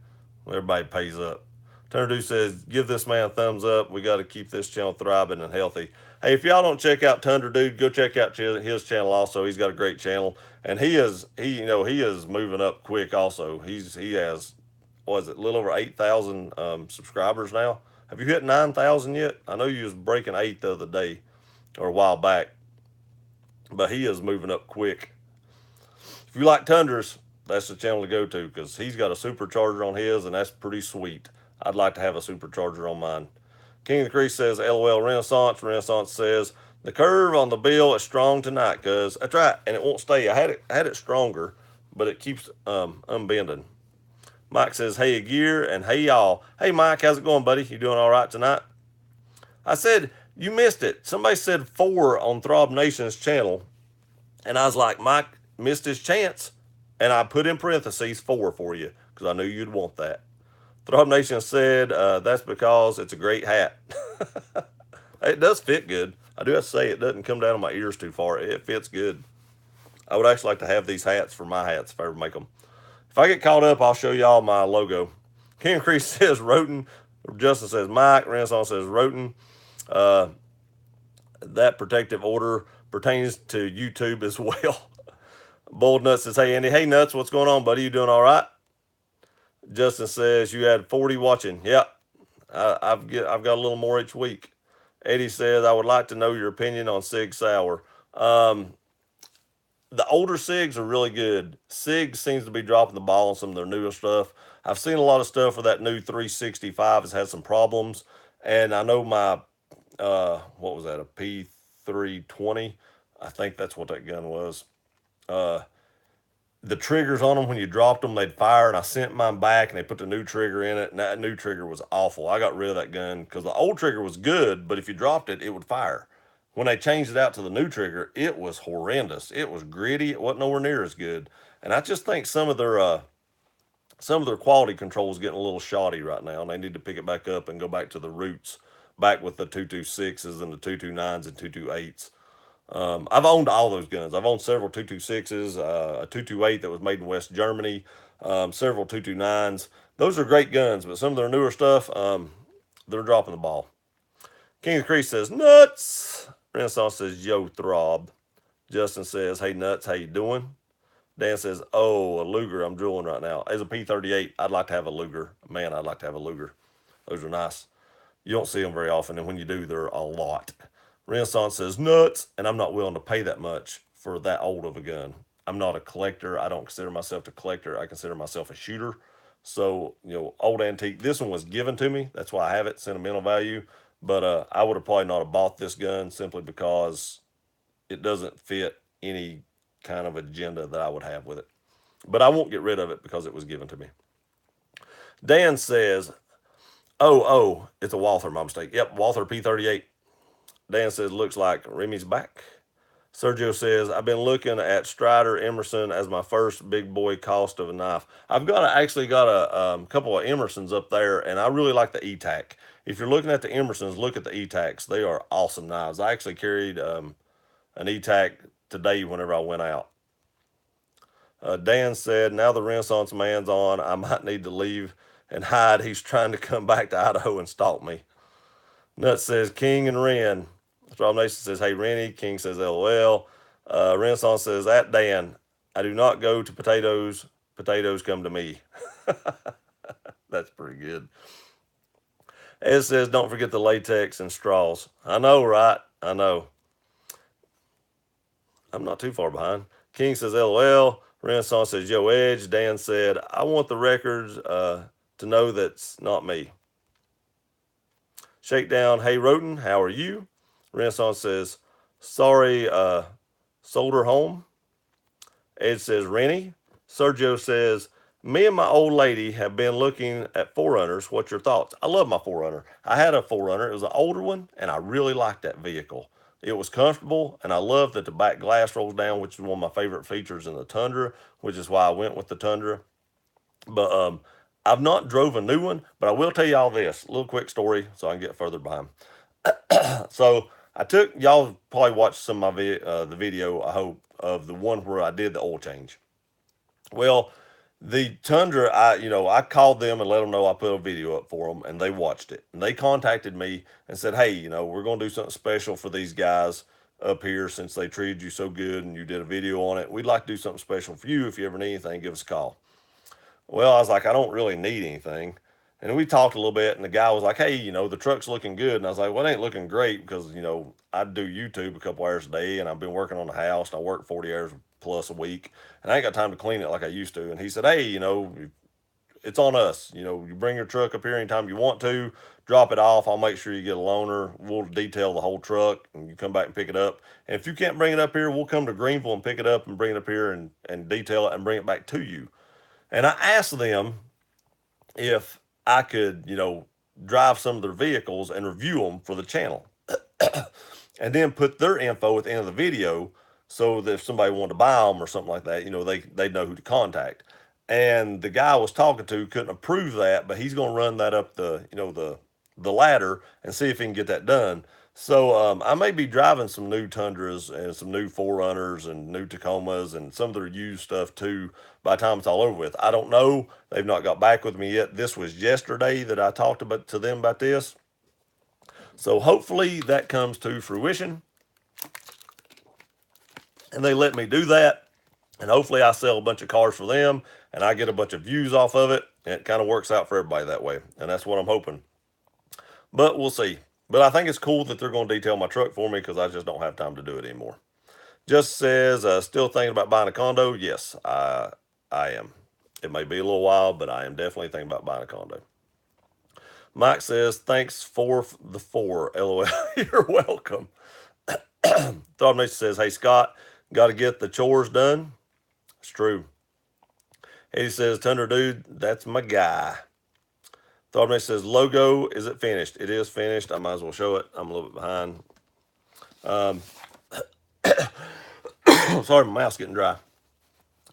Everybody pays up. Turner Dude says, give this man a thumbs up. We got to keep this channel thriving and healthy. Hey, if y'all don't check out Thunder Dude, go check out his channel also. He's got a great channel. And he is moving up quick also. He has, what is it, a little over 8,000 subscribers now. Have you hit 9,000 yet? I know you was breaking 8 the other day or a while back, but he is moving up quick. If you like Tundras, that's the channel to go to because he's got a supercharger on his, and that's pretty sweet. I'd like to have a supercharger on mine. King of the Creek says, LOL Renaissance. Renaissance says, the curve on the bill is strong tonight, cuz. That's right, and it won't stay. I had it stronger, but it keeps unbending. Mike says, hey, gear, and hey, y'all. Hey, Mike, how's it going, buddy? You doing all right tonight? I said, you missed it. Somebody said 4 on Throb Nation's channel, and I was like, Mike missed his chance. And I put in parentheses 4 for you because I knew you'd want that. Throb Nation said, that's because it's a great hat. It does fit good. I do have to say it doesn't come down on my ears too far. It fits good. I would actually like to have these hats for my hats if I ever make them. If I get caught up, I'll show y'all my logo. King Crease says Roten. Justin says Mike. Renaissance says Roten. That protective order pertains to YouTube as well. Bold Nuts says, hey, Andy. Hey, Nuts, what's going on, buddy? You doing all right? Justin says, you had 40 watching. Yep. I've got a little more each week. Eddie says, I would like to know your opinion on Sig Sauer. The older SIGs are really good. SIG seems to be dropping the ball on some of their newer stuff. I've seen a lot of stuff where that new 365 has had some problems. And I know my, what was that, a P320? I think that's what that gun was. The triggers on them, when you dropped them, they'd fire, and I sent mine back, and they put the new trigger in it, and that new trigger was awful. I got rid of that gun because the old trigger was good, but if you dropped it, it would fire. When they changed it out to the new trigger, it was horrendous. It was gritty. It wasn't nowhere near as good. And I just think some of their quality control is getting a little shoddy right now, and they need to pick it back up and go back to the roots, back with the 226s and the 229s and 228s. I've owned all those guns. I've owned several 226s, a 228 that was made in West Germany, several 229s. Those are great guns, but some of their newer stuff, they're dropping the ball. King of the Creek says, nuts. Renaissance says, yo, throb. Justin says, hey, nuts, how you doing? Dan says, oh, a Luger I'm drilling right now. As a P38, I'd like to have a Luger. Man, I'd like to have a Luger. Those are nice. You don't see them very often, and when you do, they're a lot. Renaissance says nuts, and I'm not willing to pay that much for that old of a gun. I'm not a collector. I don't consider myself a collector. I consider myself a shooter. So, old antique. This one was given to me. That's why I have it, sentimental value. But I would have probably not have bought this gun simply because it doesn't fit any kind of agenda that I would have with it. But I won't get rid of it because it was given to me. Dan says, oh, it's a Walther, my mistake. Yep, Walther P38. Dan says, looks like Remy's back. Sergio says, I've been looking at Strider Emerson as my first big boy cost of a knife. I've actually got a couple of Emersons up there, and I really like the E-Tac. If you're looking at the Emersons, look at the E-Tacs. They are awesome knives. I actually carried an E-Tac today whenever I went out. Dan said, now the Renaissance man's on. I might need to leave and hide. He's trying to come back to Idaho and stalk me. Nuts says, King and Ren. Rob Nation says, hey, Rennie. King says, LOL. Renaissance says, at Dan, I do not go to potatoes. Potatoes come to me. That's pretty good. Ed says, don't forget the latex and straws. I know, right? I know. I'm not too far behind. King says, LOL. Renaissance says, yo, Edge. Dan said, I want the records to know that's not me. Shakedown, hey, Roten, how are you? Renaissance says, sorry, solder home. Ed says, Rennie. Sergio says, me and my old lady have been looking at Forerunners. What's your thoughts? I love my Forerunner. I had a Forerunner. It was an older one, and I really liked that vehicle. It was comfortable, and I love that the back glass rolls down, which is one of my favorite features in the Tundra, which is why I went with the Tundra. But I've not drove a new one, but I will tell y'all this little quick story so I can get further behind. So I took y'all probably watched some of my the video, I hope, of the one where I did the oil change. Well, the Tundra, I called them and let them know I put a video up for them, and they watched it. And they contacted me and said, "Hey, we're going to do something special for these guys up here since they treated you so good and you did a video on it. We'd like to do something special for you. If you ever need anything, give us a call." Well, I was like, I don't really need anything. And we talked a little bit, and the guy was like, "Hey, the truck's looking good." And I was like, "Well, it ain't looking great because, I do YouTube a couple hours a day, and I've been working on the house, and I work 40 hours plus a week, and I ain't got time to clean it like I used to." And he said, "Hey, it's on us. You bring your truck up here anytime you want to, drop it off. I'll make sure you get a loaner. We'll detail the whole truck, and you come back and pick it up. And if you can't bring it up here, we'll come to Greenville and pick it up and bring it up here and detail it and bring it back to you." And I asked them if I could, drive some of their vehicles and review them for the channel, and then put their info at the end of the video so that if somebody wanted to buy them or something like that, they'd know who to contact. And the guy I was talking to couldn't approve that, but he's going to run that up the ladder and see if he can get that done. So I may be driving some new Tundras and some new Forerunners and new Tacomas and some of their used stuff too by the time it's all over with. I don't know. They've not got back with me yet. This was yesterday that I talked about to them about this. So hopefully that comes to fruition and they let me do that. And hopefully I sell a bunch of cars for them and I get a bunch of views off of it. And it kind of works out for everybody that way. And that's what I'm hoping. But we'll see. But I think it's cool that they're going to detail my truck for me because I just don't have time to do it anymore. Just says, still thinking about buying a condo. Yes, I am. It may be a little while, but I am definitely thinking about buying a condo. Mike says, thanks for the four. LOL. You're welcome. Thought says, hey, Scott, got to get the chores done. It's true. He says, Thunder Dude, that's my guy. Thought says, logo, is it finished? It is finished. I might as well show it. I'm a little bit behind. Sorry, my mouth's getting dry.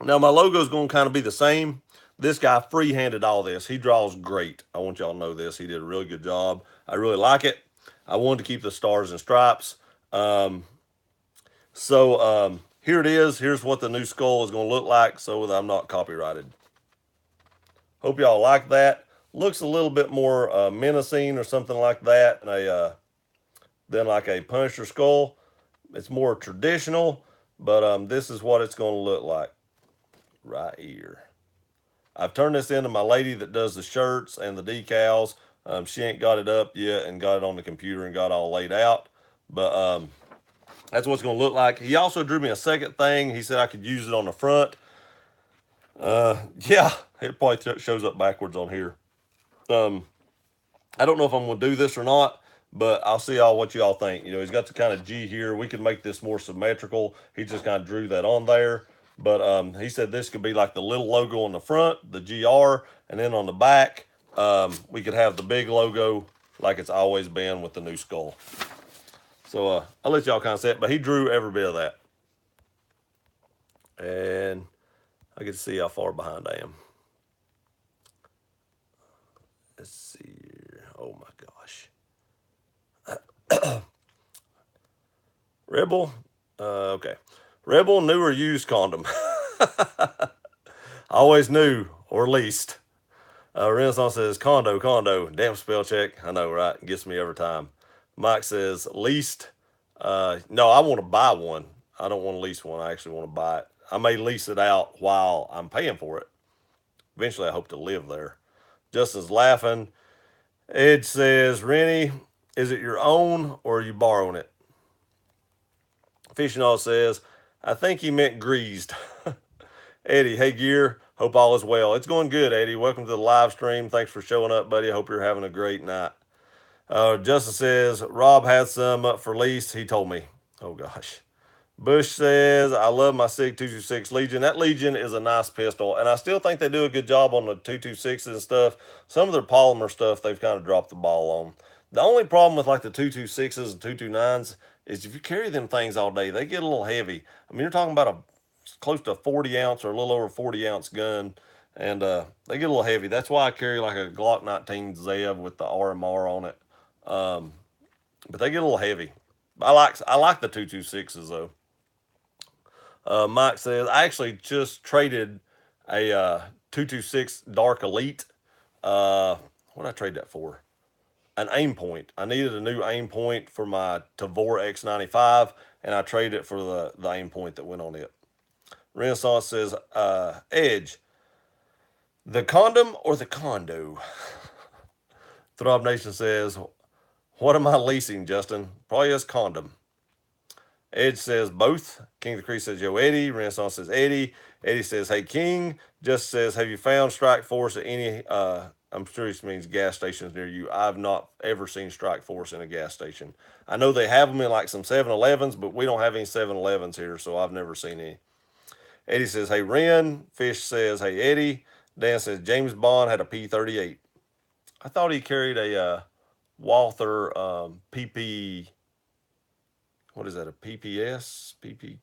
Now, my logo is going to kind of be the same. This guy free-handed all this. He draws great. I want y'all to know this. He did a really good job. I really like it. I wanted to keep the stars and stripes. So here it is. Here's what the new skull is going to look like so that I'm not copyrighted. Hope y'all like that. Looks a little bit more menacing or something like that than like a Punisher skull. It's more traditional, but this is what it's going to look like right here. I've turned this into my lady that does the shirts and the decals. She ain't got it up yet and got it on the computer and got all laid out. But that's what it's going to look like. He also drew me a second thing. He said I could use it on the front. Yeah, it probably shows up backwards on here. I don't know if I'm going to do this or not, but I'll see what y'all think. He's got the kind of G here. We could make this more symmetrical. He just kind of drew that on there. But he said this could be like the little logo on the front, the GR, and then on the back, we could have the big logo like it's always been with the new skull. So I'll let y'all kind of see it, but he drew every bit of that. And I get to see how far behind I am. Let's see. Oh my gosh. Rebel. Okay. Rebel, new or used condom? Always new or leased. Renaissance says condo. Damn spell check. I know, right? Gets me every time. Mike says leased. No, I want to buy one. I don't want to lease one. I actually want to buy it. I may lease it out while I'm paying for it. Eventually, I hope to live there. Justin's laughing. Ed says, Rennie, is it your own or are you borrowing it? Fishing All says, I think he meant greased. Eddie, hey Gear, hope all is well. It's going good, Eddie. Welcome to the live stream. Thanks for showing up, buddy. I hope you're having a great night. Justin says, Rob had some up for lease. He told me. Oh gosh. Bush says, I love my SIG 226 Legion. That Legion is a nice pistol, and I still think they do a good job on the 226s and stuff. Some of their polymer stuff, they've kind of dropped the ball on. The only problem with like the 226s and 229s is if you carry them things all day, they get a little heavy. I mean, you're talking about a close to 40 ounce or a little over 40 ounce gun, and they get a little heavy. That's why I carry like a Glock 19 Zev with the RMR on it. Um, but they get a little heavy. I like the 226s though. Mike says I actually just traded a 226 Dark Elite. What did I trade that for? An aim point. I needed a new aim point for my Tavor X95, and I traded it for the aim point that went on it. Renaissance says, Edge, the condom or the condo? Throb Nation says, what am I leasing, Justin? Probably as condom. Edge says both. King of the Creek says, yo, Eddie. Renaissance says, Eddie. Eddie says, hey, King. Just says, have you found Strike Force at any, I'm sure this means gas stations near you. I've not ever seen Strike Force in a gas station. I know they have them in like some 7-Elevens, but we don't have any 7-Elevens here, so I've never seen any. Eddie says, hey, Ren. Fish says, hey, Eddie. Dan says, James Bond had a P-38. I thought he carried a Walther PP. What is that? A PPS? PP?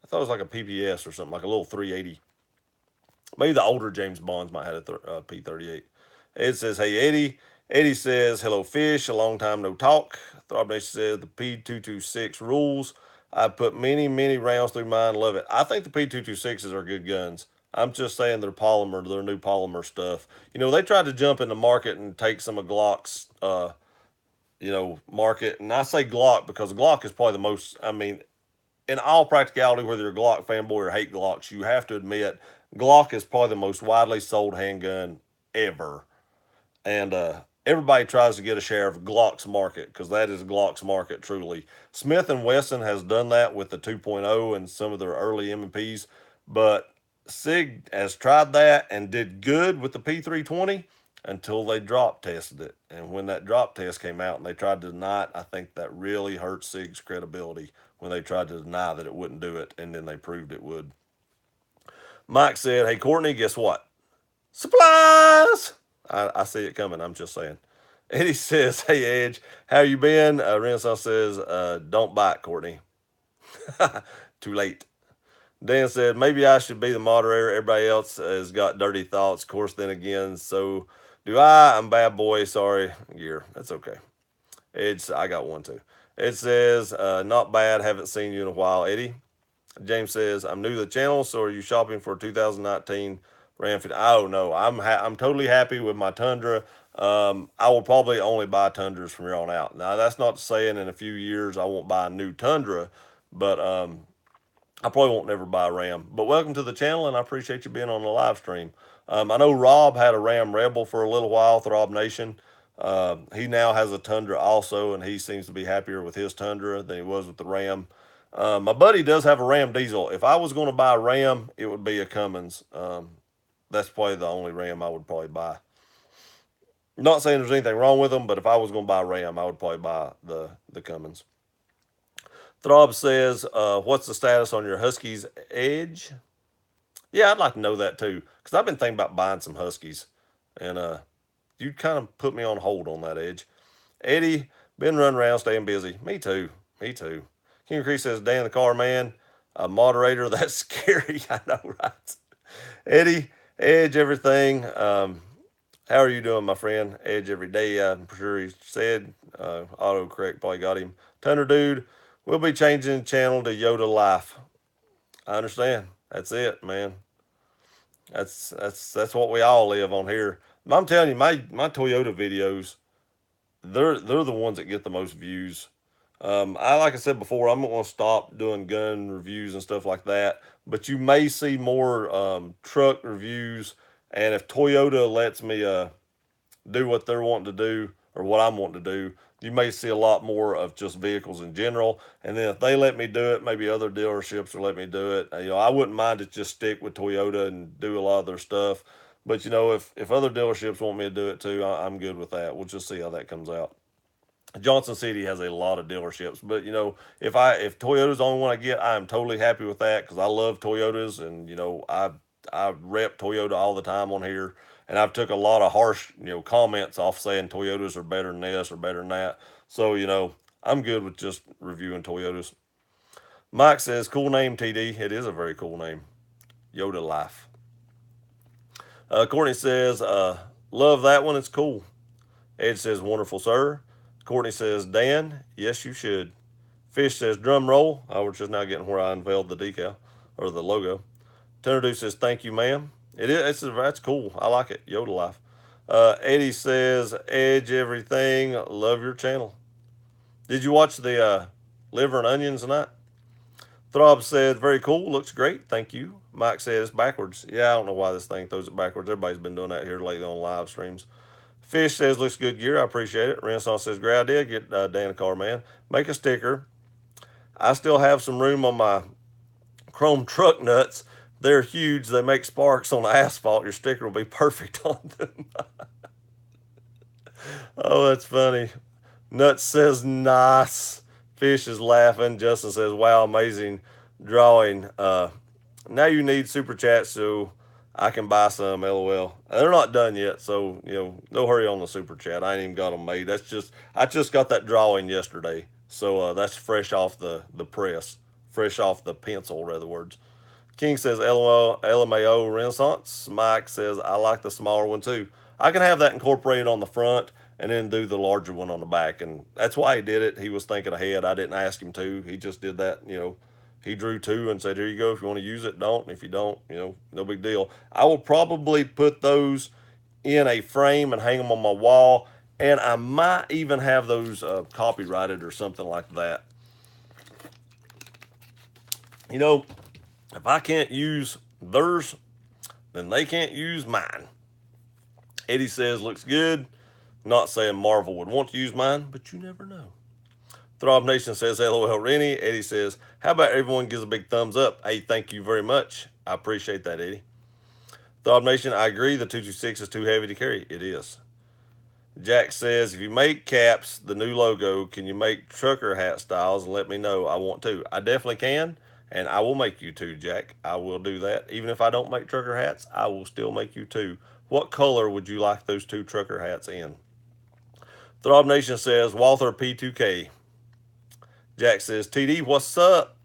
I thought it was like a PPS or something, like a little 380. Maybe the older James Bonds might have a P-38. Ed says, hey, Eddie. Eddie says, hello, Fish. A long time no talk. Throbbation says, the P226 rules. I put many, many rounds through mine. Love it. I think the P226s are good guns. I'm just saying they're polymer, their new polymer stuff. You know, they tried to jump in the market and take some of Glock's, market. And I say Glock because Glock is probably the most, I mean, in all practicality, whether you're a Glock fanboy or hate Glocks, you have to admit Glock is probably the most widely sold handgun ever. And everybody tries to get a share of Glock's market because that is Glock's market truly. Smith and Wesson has done that with the 2.0 and some of their early MPs, but Sig has tried that and did good with the P320 until they drop tested it. And when that drop test came out and they tried to deny it, I think that really hurt Sig's credibility when they tried to deny that it wouldn't do it and then they proved it would. Mike said, hey, Courtney, guess what? Supplies! I see it coming. I'm just saying. Eddie says, hey, Edge, how you been? Renaissance says, don't bite, Courtney. Too late. Dan said, maybe I should be the moderator. Everybody else has got dirty thoughts. Of course, then again, so do I. I'm bad boy. Sorry, Gear. That's okay. I got one too. It says, not bad. Haven't seen you in a while, Eddie. James says, I'm new to the channel, so are you shopping for 2019 Ram 50? Oh, no. I'm totally happy with my Tundra. I will probably only buy Tundras from here on out. Now, that's not saying in a few years I won't buy a new Tundra, but I probably won't never buy a Ram. But welcome to the channel, and I appreciate you being on the live stream. I know Rob had a Ram Rebel for a little while, Throb Nation. He now has a Tundra also, and he seems to be happier with his Tundra than he was with the Ram. My buddy does have a Ram diesel. If I was going to buy a Ram, it would be a Cummins. That's probably the only Ram I would probably buy. Not saying there's anything wrong with them, but if I was going to buy a Ram, I would probably buy the Cummins. Throb says, what's the status on your Huskies Edge? Yeah, I'd like to know that too, because I've been thinking about buying some Huskies. And you kind of put me on hold on that Edge. Eddie, been running around staying busy. Me too. Me too. King Creek says, Dan the car man, a moderator, that's scary. I know, right? Eddie, Edge, everything. How are you doing, my friend? Edge every day. I'm sure he said. Autocorrect probably got him. Thunder Dude, we'll be changing the channel to Yoda Life. I understand. That's it, man. That's what we all live on here. I'm telling you, my Toyota videos, they're the ones that get the most views. Like I said before, I'm not going to stop doing gun reviews and stuff like that. But you may see more truck reviews, and if Toyota lets me do what they're wanting to do or what I'm wanting to do, you may see a lot more of just vehicles in general. And then if they let me do it, maybe other dealerships will let me do it. I wouldn't mind to just stick with Toyota and do a lot of their stuff. But if other dealerships want me to do it too, I'm good with that. We'll just see how that comes out. Johnson City has a lot of dealerships, but if Toyota's the only one I get, I am totally happy with that because I love Toyotas, and I rep Toyota all the time on here, and I've took a lot of harsh comments off saying Toyotas are better than this or better than that. So I'm good with just reviewing Toyotas. Mike says, "Cool name, TD. It is a very cool name, Yoda Life." Courtney says, love that one. It's cool. Ed says, wonderful, sir. Courtney says, Dan, yes, you should. Fish says, drum roll. I was just now getting where I unveiled the decal or the logo. Tenor says, thank you, ma'am. That's cool. I like it. Yoda life. Eddie says, edge everything. Love your channel. Did you watch the liver and onions tonight? Throb said, very cool. Looks great. Thank you. Mike says, backwards. Yeah, I don't know why this thing throws it backwards. Everybody's been doing that here lately on live streams. Fish says, looks good gear. I appreciate it. Renaissance says, great idea. Get Dan a car, man. Make a sticker. I still have some room on my chrome truck nuts. They're huge. They make sparks on the asphalt. Your sticker will be perfect on them. Oh, that's funny. Nuts says nice. Fish is laughing. Justin says, wow, amazing drawing. Now you need super chat so I can buy some. LOL. They're not done yet, so no hurry on the super chat. I ain't even got them made. I just got that drawing yesterday, so that's fresh off the press, fresh off the pencil, rather words. King says LOL, LMAO Renaissance. Mike says I like the smaller one too. I can have that incorporated on the front and then do the larger one on the back, and that's why he did it. He was thinking ahead. I didn't ask him to. He just did that. He drew two and said, "Here you go. If you want to use it, don't. If you don't, no big deal." I will probably put those in a frame and hang them on my wall, and I might even have those copyrighted or something like that. You know, if I can't use theirs, then they can't use mine. Eddie says, looks good. Not saying Marvel would want to use mine, but you never know. Throb Nation says, LOL Rennie. Eddie says, how about everyone gives a big thumbs up? Hey, thank you very much. I appreciate that, Eddie. Throb Nation, I agree. The 226 is too heavy to carry. It is. Jack says, if you make caps, the new logo, can you make trucker hat styles and let me know? I want to. I definitely can, and I will make you two, Jack. I will do that. Even if I don't make trucker hats, I will still make you two. What color would you like those two trucker hats in? Throb Nation says, Walther P2K. Jack says, TD, what's up?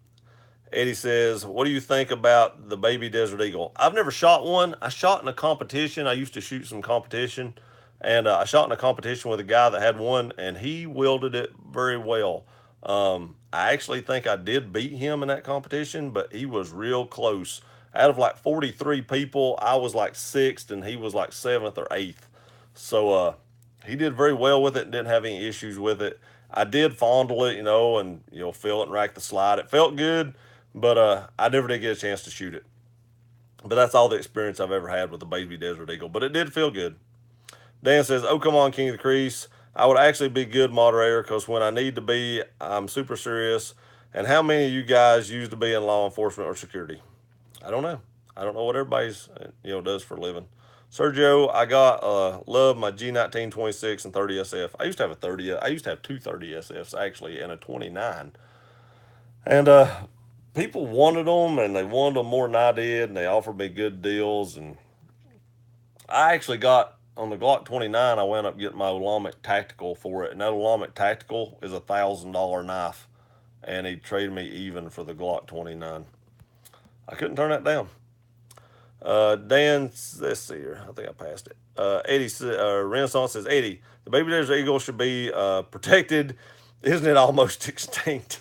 Eddie says, what do you think about the baby Desert Eagle? I've never shot one. I shot in a competition. I used to shoot some competition. And I shot in a competition with a guy that had one, and he wielded it very well. I actually think I did beat him in that competition, but he was real close. Out of like 43 people, I was like sixth, and he was like seventh or eighth. So he did very well with it and didn't have any issues with it. I did fondle it, and feel it and rack the slide. It felt good, but I never did get a chance to shoot it. But that's all the experience I've ever had with the baby Desert Eagle. But it did feel good. Dan says, oh, come on, King of the Crease. I would actually be good moderator because when I need to be, I'm super serious. And how many of you guys used to be in law enforcement or security? I don't know. I don't know what everybody's does for a living. Sergio, I got love my G1926 and 30 SF. I used to have a 30. I used to have two 30 SFs actually and a 29. And people wanted them and they wanted them more than I did, and they offered me good deals. And I actually got on the Glock 29. I wound up getting my Olamic Tactical for it, and that Olamic Tactical is $1,000 knife, and he traded me even for the Glock 29. I couldn't turn that down. Dan, let's see here. I think I passed it. Eddie, Renaissance says, Eddie, the baby desert eagle should be protected. Isn't it almost extinct?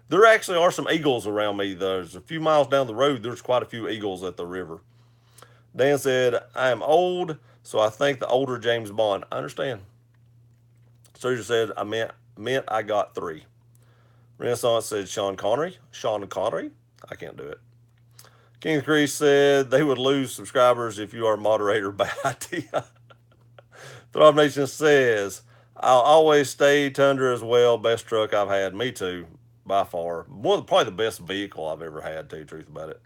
There actually are some eagles around me. There's a few miles down the road. There's quite a few eagles at the river. Dan said, I am old, so I think the older James Bond. I understand. Sergio said, I meant I got three. Renaissance said, Sean Connery. Sean Connery? I can't do it. King of Crease said, they would lose subscribers if you are a moderator. Bad idea. Throb Nation says, I'll always stay Tundra as well. Best truck I've had. Me too, by far. Probably the best vehicle I've ever had, to tell you the truth about it.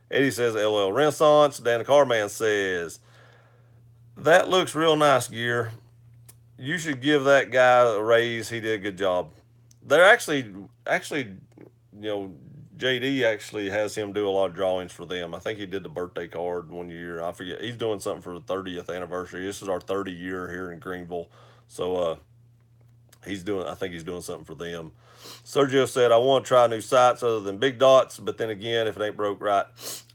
Eddie says, LL Renaissance. Dan the Carman says, that looks real nice, Gear. You should give that guy a raise. He did a good job. They're actually, JD actually has him do a lot of drawings for them. I think he did the birthday card one year. I forget. He's doing something for the 30th anniversary. This is our 30 year here in Greenville. So I think he's doing something for them. Sergio said, I want to try new sights other than big dots, but then again, if it ain't broke right,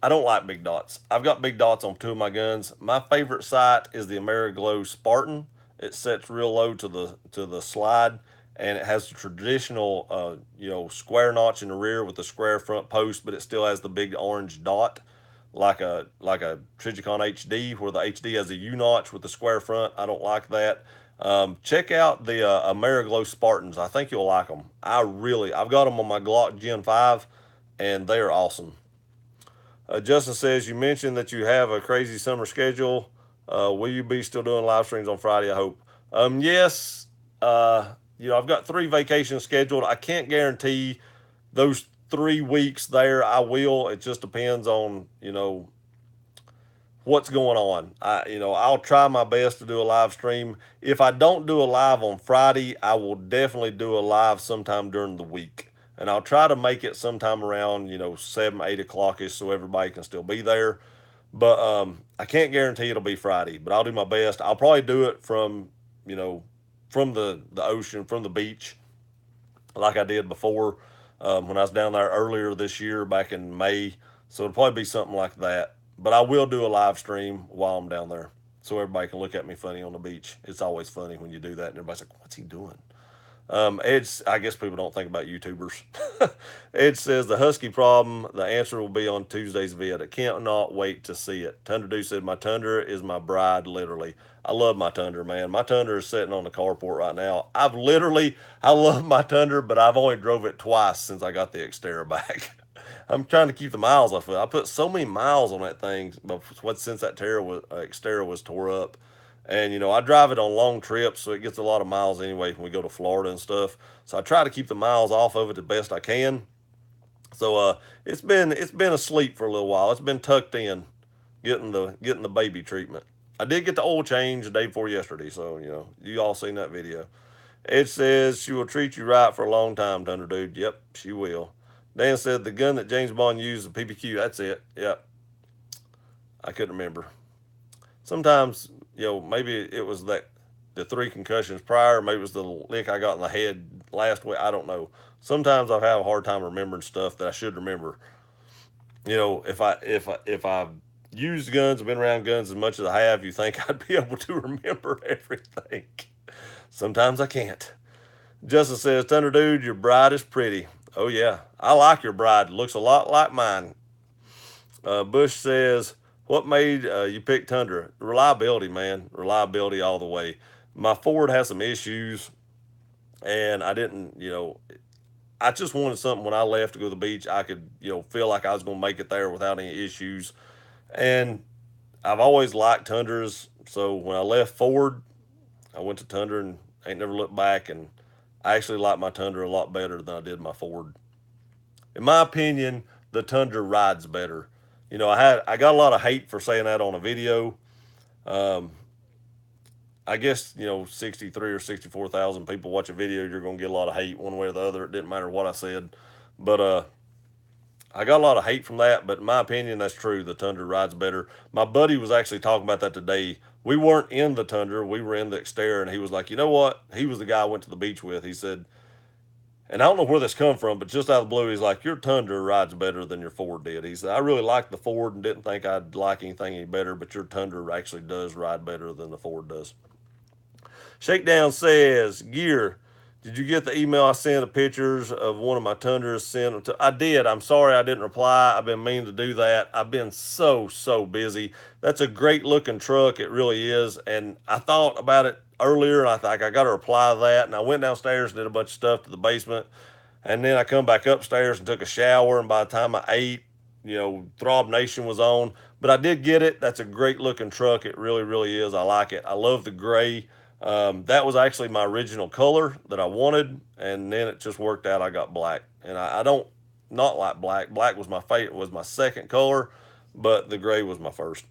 I don't like big dots. I've got big dots on two of my guns. My favorite sight is the Ameriglow Spartan. It sets real low to the slide, and it has the traditional, square notch in the rear with the square front post, but it still has the big orange dot, like a Trigicon HD, where the HD has a U notch with the square front. I don't like that. Check out the Ameriglow Spartans. I think you'll like them. I've got them on my Glock Gen 5, and they are awesome. Justin says, you mentioned that you have a crazy summer schedule. Will you be still doing live streams on Friday? I hope. Yes. I've got 3 vacations scheduled. I can't guarantee those 3 weeks there I will. It just depends on, what's going on. I'll try my best to do a live stream. If I don't do a live on Friday, I will definitely do a live sometime during the week. And I'll try to make it sometime around, 7, 8 o'clock ish so everybody can still be there. But I can't guarantee it'll be Friday, but I'll do my best. I'll probably do it you know, from the ocean, from the beach, like I did before when I was down there earlier this year back in May. So it'll probably be something like that. But I will do a live stream while I'm down there so everybody can look at me funny on the beach. It's always funny when you do that and everybody's like, what's he doing? I guess people don't think about YouTubers. It says the Husky problem. The answer will be on Tuesday's vid. I cannot wait to see it. Tundra Dude said my Tundra is my bride, literally. I love my Tundra, man. My Tundra is sitting on the carport right now. I love my Tundra, but I've only drove it twice since I got the Xterra back. I'm trying to keep the miles off of it. I put so many miles on that thing, but since that Xterra was tore up. And I drive it on long trips, so it gets a lot of miles anyway when we go to Florida and stuff. So I try to keep the miles off of it the best I can. So it's been asleep for a little while. It's been tucked in, getting the baby treatment. I did get the oil change the day before yesterday, so you all seen that video. It says she will treat you right for a long time, Thunder Dude. Yep, she will. Dan said the gun that James Bond used, the PPQ. That's it. Yep, I couldn't remember. Sometimes maybe it was the 3 concussions prior, maybe it was the lick I got in the head last week. I don't know. Sometimes I have a hard time remembering stuff that I should remember. If I've used guns, been around guns as much as I have, you think I'd be able to remember everything. Sometimes I can't. Justin says, Thunder Dude, your bride is pretty. Oh yeah, I like your bride. Looks a lot like mine. Bush says, what made you pick Tundra? Reliability, man. Reliability all the way. My Ford has some issues, and I didn't, I just wanted something when I left to go to the beach. I could, feel like I was going to make it there without any issues. And I've always liked Tundras. So when I left Ford, I went to Tundra and ain't never looked back. And I actually like my Tundra a lot better than I did my Ford. In my opinion, the Tundra rides better. I got a lot of hate for saying that on a video. Um, I guess 63 or 64,000 people watch a video. You're gonna get a lot of hate one way or the other. It didn't matter what I said, but I got a lot of hate from that. But in my opinion, that's true. The Tundra rides better. My buddy was actually talking about that today. We weren't in the Tundra. We were in the Xterra, and he was like, you know what? He was the guy I went to the beach with. He said, and I don't know where this come from, but just out of the blue, he's like, your Tundra rides better than your Ford did. He said, I really liked the Ford and didn't think I'd like anything any better, but your Tundra actually does ride better than the Ford does. Shakedown says, Gear, did you get the email I sent of pictures of one of my Tundras? Sent them to. I did. I'm sorry I didn't reply. I've been meaning to do that. I've been so busy. That's a great looking truck. It really is. And I thought about it earlier, and I thought I got to reply to that. And I went downstairs and did a bunch of stuff to the basement. And then I come back upstairs and took a shower. And by the time I ate, Throb Nation was on. But I did get it. That's a great looking truck. It really is. I like it. I love the gray. That was actually my original color that I wanted, and then it just worked out. I got black, and I don't not like black. Black was my favorite, was my second color, but the gray was my first.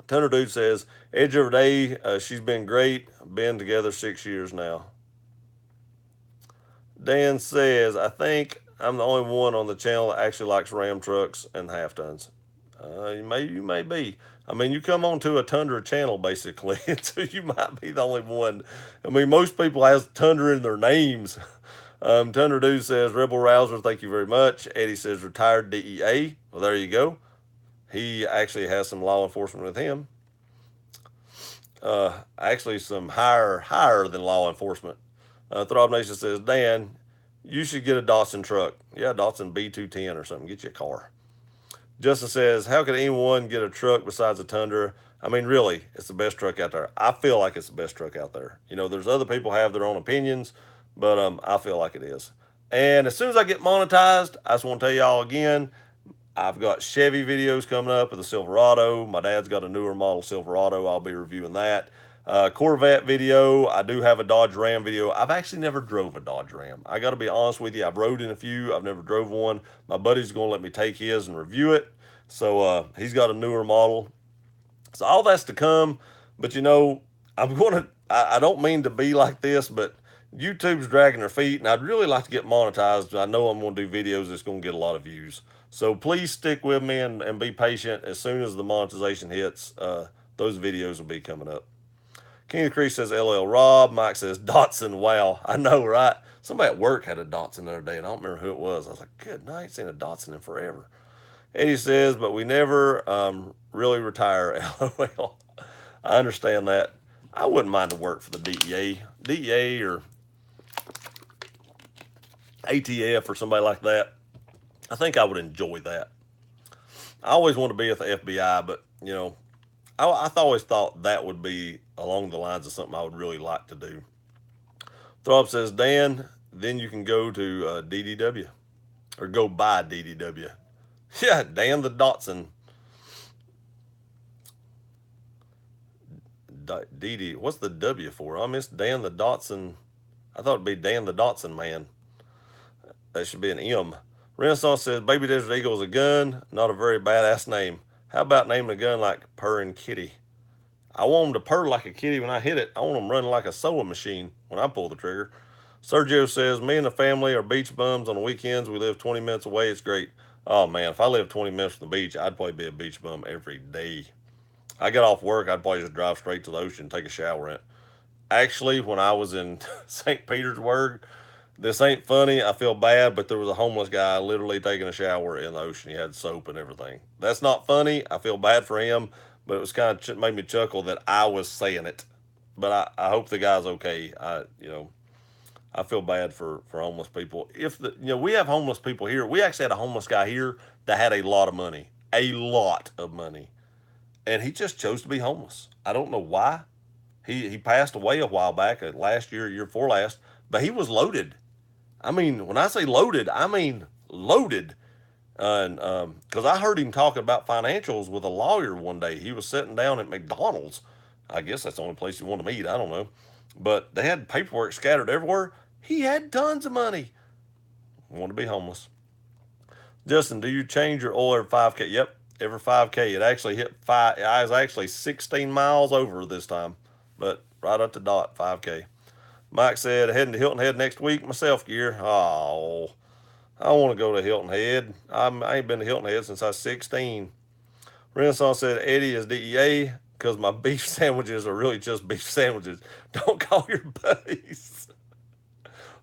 Tanner Dude says, Edge of her day, she's been great. Been together 6 years now. Dan says, I think I'm the only one on the channel that actually likes Ram trucks and half tons. You may be. I mean, you come onto a Tundra channel basically, so you might be the only one. I mean, most people has Tundra in their names. Tundra Dude says, Rebel Rouser, thank you very much. Eddie says, retired DEA. Well, there you go. He actually has some law enforcement with him. Actually, some higher than law enforcement. Throb Nation says, Dan, you should get a Datsun truck. Yeah, Datsun B210 or something. Get you a car. Justin says, how could anyone get a truck besides a Tundra? I mean, really, it's the best truck out there. I feel like it's the best truck out there. You know, there's other people have their own opinions, but I feel like it is. And as soon as I get monetized, I just want to tell y'all again, I've got Chevy videos coming up with the Silverado. My dad's got a newer model Silverado. I'll be reviewing that. Corvette video. I do have a Dodge Ram video. I've actually never drove a Dodge Ram. I got to be honest with you. I've rode in a few. I've never drove one. My buddy's going to let me take his and review it. So he's got a newer model. So all that's to come. But you know, I'm going to. I don't mean to be like this, but YouTube's dragging their feet, and I'd really like to get monetized. I know I'm going to do videos that's going to get a lot of views. So please stick with me and be patient. As soon as the monetization hits, those videos will be coming up. King of the Creek says LL Rob. Mike says Datsun. Wow, I know, right? Somebody at work had a Datsun the other day, and I don't remember who it was. I was like, good night, I ain't seen a Datsun in forever. Eddie says, but we never really retire. LOL. I understand that. I wouldn't mind to work for the DEA or ATF or somebody like that. I think I would enjoy that. I always want to be at the FBI, but you know, I always thought that would be along the lines of something I would really like to do. Throb says, Dan, then you can go to DDW or go buy DDW. Yeah, Dan the Datsun. DD, what's the W for? I missed Dan the Datsun. I thought it'd be Dan the Datsun man. That should be an M. Renaissance says, Baby Desert Eagle is a gun, not a very badass name. How about naming a gun like Purring Kitty? I want them to purr like a kitty when I hit it. I want them running like a sewing machine when I pull the trigger. Sergio says, me and the family are beach bums on the weekends. We live 20 minutes away. It's great. Oh, man, if I lived 20 minutes from the beach, I'd probably be a beach bum every day. I get off work, I'd probably just drive straight to the ocean, take a shower in it. Actually, when I was in St. Petersburg, this ain't funny. I feel bad, but there was a homeless guy literally taking a shower in the ocean. He had soap and everything. That's not funny. I feel bad for him, but it was kind of made me chuckle that I was saying it. But I hope the guy's okay. I feel bad for homeless people. If we have homeless people here. We actually had a homeless guy here that had a lot of money, and he just chose to be homeless. I don't know why. He passed away a while back, last year before last, but he was loaded. I mean, when I say loaded, I mean loaded. And because I heard him talking about financials with a lawyer one day. He was sitting down at McDonald's. I guess that's the only place he wanted to meet. I don't know. But they had paperwork scattered everywhere. He had tons of money. Wanted to be homeless. Justin, do you change your oil every 5K? Yep, every 5K. It actually hit five. I was actually 16 miles over this time, but right up to dot 5K. Mike said, heading to Hilton Head next week. Myself gear. Oh, I want to go to Hilton Head. I ain't been to Hilton Head since I was 16. Renaissance said, Eddie is DEA because my beef sandwiches are really just beef sandwiches. Don't call your buddies.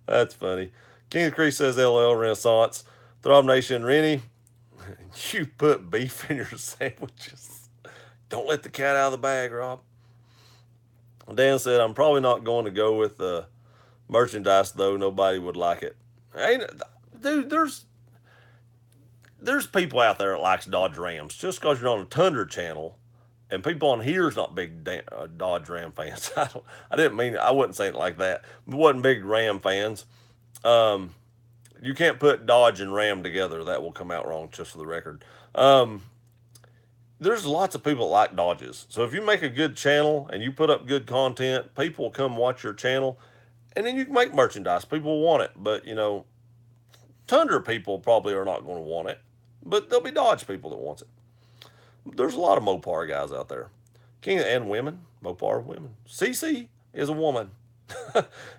That's funny. King of the Creek says, LL Renaissance. Throb Nation, Rennie, you put beef in your sandwiches. Don't let the cat out of the bag, Rob. Dan said, I'm probably not going to go with merchandise, though. Nobody would like it. Ain't, dude, there's people out there that likes Dodge Rams. Just because you're on a Tundra channel, and people on here is not big Dodge Ram fans. I didn't mean it. I wouldn't say it like that. But wasn't big Ram fans. You can't put Dodge and Ram together. That will come out wrong, just for the record. There's lots of people that like Dodges. So if you make a good channel and you put up good content, people will come watch your channel, and then you can make merchandise. People will want it, but Tundra people probably are not going to want it, but there'll be Dodge people that wants it. There's a lot of Mopar guys out there, King and women. Mopar women. CC is a woman.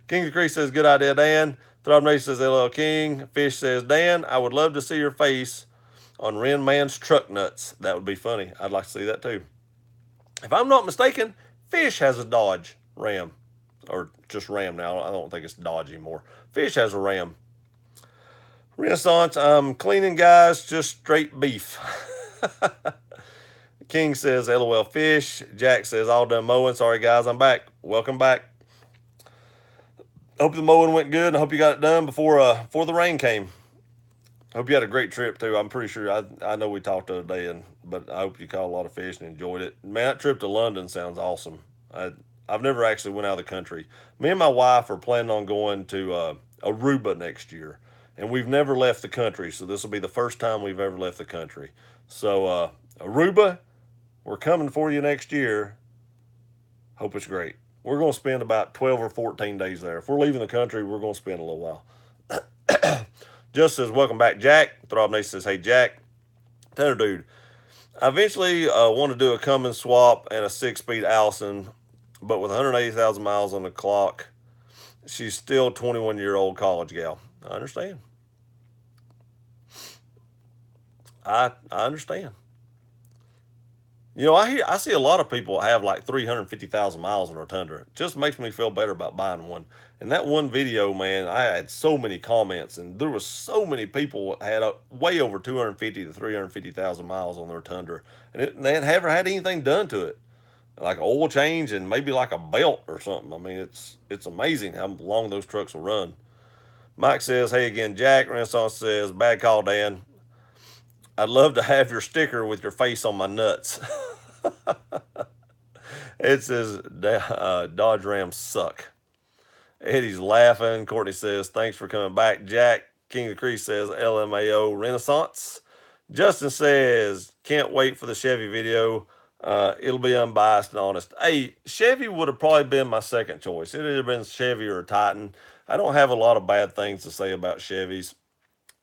King of the Creek says, good idea, Dan. Throb Nation says, LL King. Fish says, Dan, I would love to see your face on Ren Man's truck nuts. That would be funny. I'd like to see that too. If I'm not mistaken, Fish has a Dodge Ram, or just Ram now. I don't think it's Dodge anymore. Fish has a Ram. Renaissance, I'm cleaning, guys, just straight beef. King says, LOL Fish. Jack says, all done mowing. Sorry, guys, I'm back. Welcome back. Hope the mowing went good. I hope you got it done before the rain came. Hope you had a great trip too. I'm pretty sure I know we talked the other day, but I hope you caught a lot of fish and enjoyed it. Man, that trip to London sounds awesome. I've never actually went out of the country. Me and my wife are planning on going to Aruba next year, and we've never left the country. So this will be the first time we've ever left the country. So Aruba, we're coming for you next year. Hope it's great. We're going to spend about 12 or 14 days there. If we're leaving the country, we're going to spend a little while. Just says, welcome back, Jack. Throb Nation says, hey, Jack. Tanner Dude, I eventually want to do a Cummins swap and a 6-speed Allison, but with 180,000 miles on the clock, she's still a 21-year-old college gal. I understand. I understand. I see a lot of people have like 350,000 miles on their Tundra. It just makes me feel better about buying one. And that one video, man, I had so many comments, and there was so many people that had way over 250 to 350,000 miles on their Tundra, and they never had anything done to it, like an oil change and maybe like a belt or something. I mean, it's amazing how long those trucks will run. Mike says, "Hey again, Jack." Renaissance says, "Bad call, Dan. I'd love to have your sticker with your face on my nuts." It says, Dodge Rams suck. Eddie's laughing. Courtney says, thanks for coming back, Jack. King of the Creek says, LMAO Renaissance. Justin says, can't wait for the Chevy video. It'll be unbiased and honest. Hey, Chevy would have probably been my second choice. It would have been Chevy or a Titan. I don't have a lot of bad things to say about Chevys.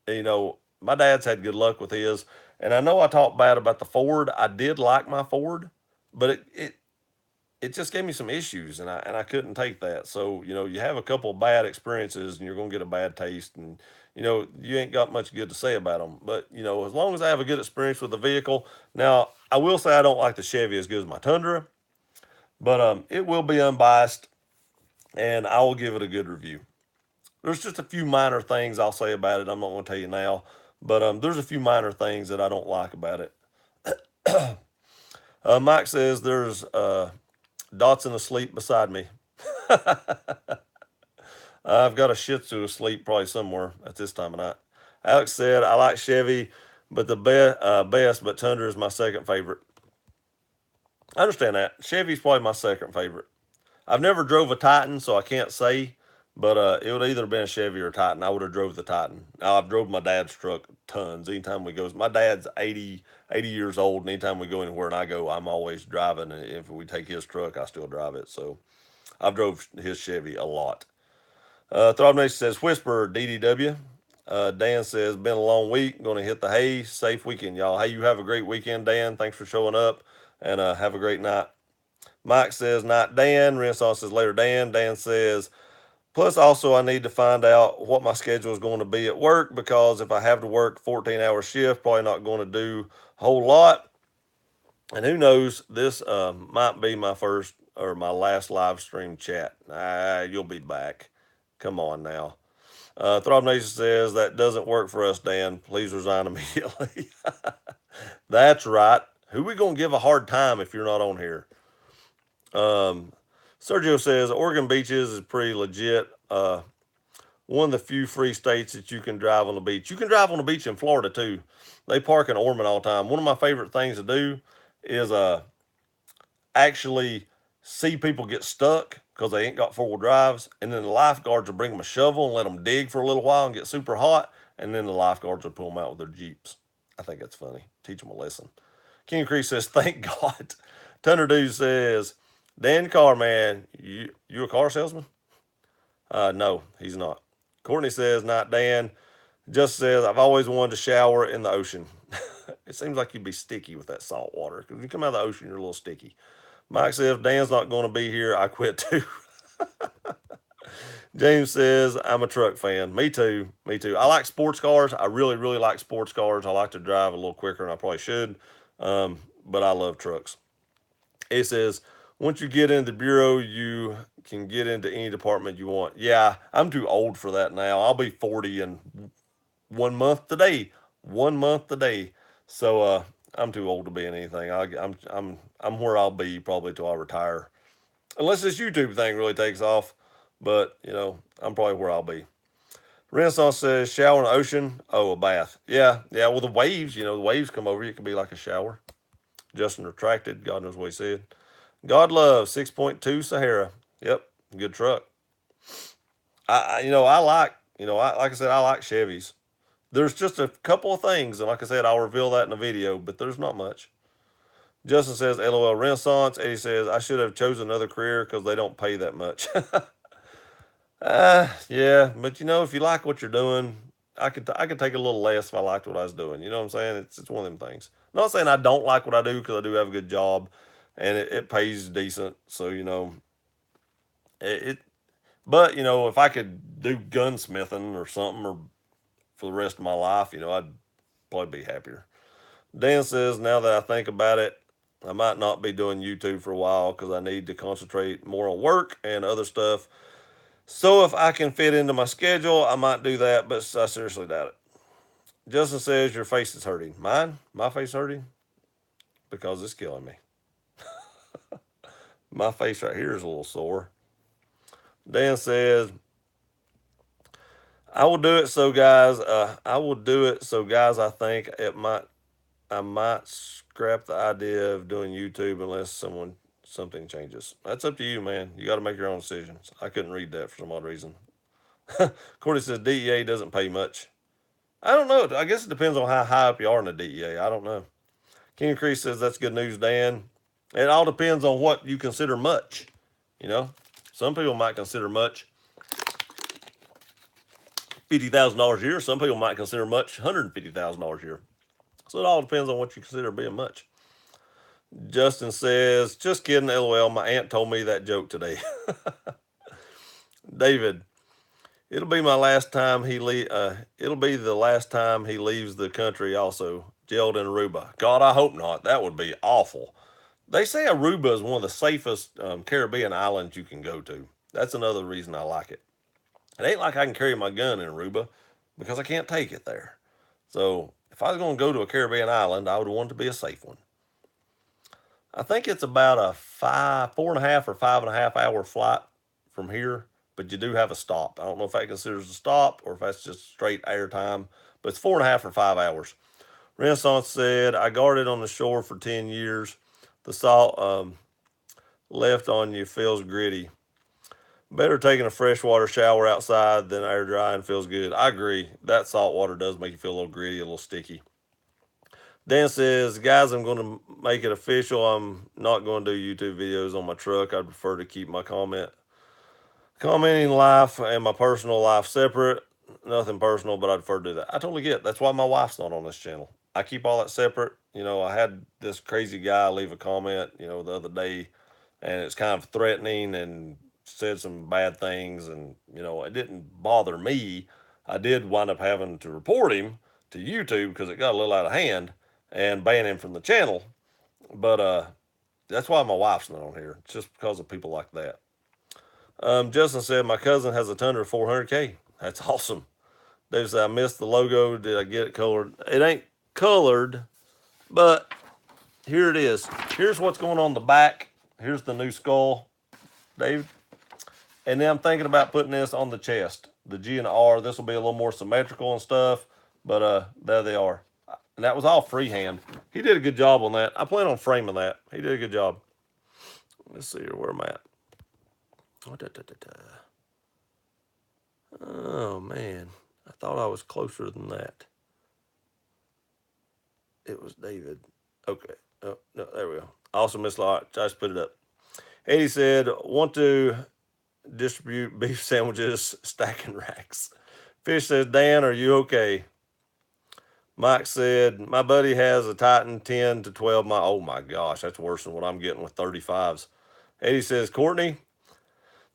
My dad's had good luck with his. And I know I talked bad about the Ford. I did like my Ford, but it just gave me some issues, and I couldn't take that. So you have a couple of bad experiences, and you're gonna get a bad taste, and you ain't got much good to say about them. But as long as I have a good experience with the vehicle, now I will say I don't like the Chevy as good as my Tundra, but it will be unbiased, and I will give it a good review. There's just a few minor things I'll say about it. I'm not gonna tell you now, but there's a few minor things that I don't like about it. Mike says there's Dotson asleep beside me. I've got a Shih Tzu asleep probably somewhere at this time of night. Alex said, I like Chevy, but the best, but Tundra is my second favorite. I understand that. Chevy's probably my second favorite. I've never drove a Titan, so I can't say, but it would either have been a Chevy or a Titan. I would have drove the Titan. Now, I've drove my dad's truck tons. Anytime we go, my dad's 80 years old, and anytime we go anywhere and I go, I'm always driving. And if we take his truck, I still drive it. So I've drove his Chevy a lot. Throb Nation says, Whisper, DDW. Dan says, been a long week. Going to hit the hay. Safe weekend, y'all. Hey, you have a great weekend, Dan. Thanks for showing up, and have a great night. Mike says, not Dan. Renaissance says, later, Dan. Dan says, plus, also, I need to find out what my schedule is going to be at work, because if I have to work 14-hour shift, probably not going to do a whole lot. And who knows, this might be my first or my last live stream chat. You'll be back. Come on now. Throb Nation says, that doesn't work for us, Dan. Please resign immediately. That's right. Who we going to give a hard time if you're not on here? Sergio says, Oregon beaches is pretty legit. One of the few free states that you can drive on the beach. You can drive on the beach in Florida too. They park in Ormond all the time. One of my favorite things to do is actually see people get stuck because they ain't got 4-wheel drives, and then the lifeguards will bring them a shovel and let them dig for a little while and get super hot, and then the lifeguards will pull them out with their Jeeps. I think that's funny. Teach them a lesson. King Creek says, thank God. Thunder Dude says, Dan Carman, you a car salesman? No, he's not. Courtney says, not Dan. Just says, I've always wanted to shower in the ocean. It seems like you'd be sticky with that salt water. Because when you come out of the ocean, you're a little sticky. Mike says, if Dan's not going to be here, I quit too. James says, I'm a truck fan. Me too. Me too. I like sports cars. I really, really like sports cars. I like to drive a little quicker than I probably should. But I love trucks. It says, once you get into the bureau, you can get into any department you want. Yeah, I'm too old for that now. I'll be 40 in 1 month today. 1 month today. So I'm too old to be in anything. I'm where I'll be probably till I retire, unless this YouTube thing really takes off. But I'm probably where I'll be. Renaissance says shower in the ocean. Oh, a bath. Yeah, yeah. Well, the waves. The waves come over you. It can be like a shower. Justin retracted. God knows what he said. God love 6.2 Sahara. Yep, good truck. I like like I said, I like Chevys. There's just a couple of things, and like I said, I'll reveal that in the video, but there's not much. Justin says, LOL Renaissance. Eddie says, I should have chosen another career because they don't pay that much. Yeah, but if you like what you're doing, I could take a little less if I liked what I was doing. You know what I'm saying? It's one of them things. I'm not saying I don't like what I do because I do have a good job, and it pays decent. So it. But if I could do gunsmithing or something, or for the rest of my life, I'd probably be happier. Dan says, now that I think about it, I might not be doing YouTube for a while because I need to concentrate more on work and other stuff. So if I can fit into my schedule, I might do that, but I seriously doubt it. Justin says, your face is hurting. Mine? My face hurting? Because it's killing me. My face right here is a little sore. Dan says, I will do it so guys. I will do it so guys. I think I might scrap the idea of doing YouTube unless something changes. That's up to you, man. You got to make your own decisions. I couldn't read that for some odd reason. Cordy says DEA doesn't pay much. I don't know. I guess it depends on how high up you are in the DEA. I don't know. King of Crease says that's good news, Dan. It all depends on what you consider much. You know, some people might consider much $50,000 a year. Some people might consider much $150,000 a year. So it all depends on what you consider being much. Justin says, just kidding, LOL. My aunt told me that joke today. David, it'll be my last time it'll be the last time he leaves the country. Also, jailed in Aruba. God, I hope not. That would be awful. They say Aruba is one of the safest Caribbean islands you can go to. That's another reason I like it. It ain't like I can carry my gun in Aruba because I can't take it there. So if I was going to go to a Caribbean island, I would want it to be a safe one. I think it's about a 4.5 or 5.5 hour flight from here, but you do have a stop. I don't know if that considers a stop or if that's just straight air time, but it's 4.5 or 5 hours. Renaissance said, I guarded on the shore for 10 years. The salt left on you feels gritty. Better taking a freshwater shower outside than air drying feels good. I agree. That salt water does make you feel a little gritty, a little sticky. Dan says, guys, I'm going to make it official. I'm not going to do YouTube videos on my truck. I'd prefer to keep my commenting life and my personal life separate. Nothing personal, but I'd prefer to do that. I totally get it. That's why my wife's not on this channel. I keep all that separate. I had this crazy guy leave a comment, the other day, and it's kind of threatening and said some bad things, and it didn't bother me. I did wind up having to report him to YouTube because it got a little out of hand and ban him from the channel. But that's why my wife's not on here. It's just because of people like that. Justin said my cousin has a Tundra 400K. That's awesome. Dave said I missed the logo. Did I get it colored? It ain't colored, but here it is. Here's what's going on the back. Here's the new skull, Dave. And then I'm thinking about putting this on the chest, the G and the R. This will be a little more symmetrical and stuff. But there they are. And that was all freehand. He did a good job on that. I plan on framing that. He did a good job. Let's see here where I'm at. Oh man, I thought I was closer than that. It was David. Okay. Oh, no, there we go. Awesome, Miss Lott. I just put it up. Eddie said, want to distribute beef sandwiches, stacking racks. Fish says, Dan, are you okay? Mike said, my buddy has a Titan 10 to 12 mile. Oh my gosh, that's worse than what I'm getting with 35s. Eddie says, Courtney,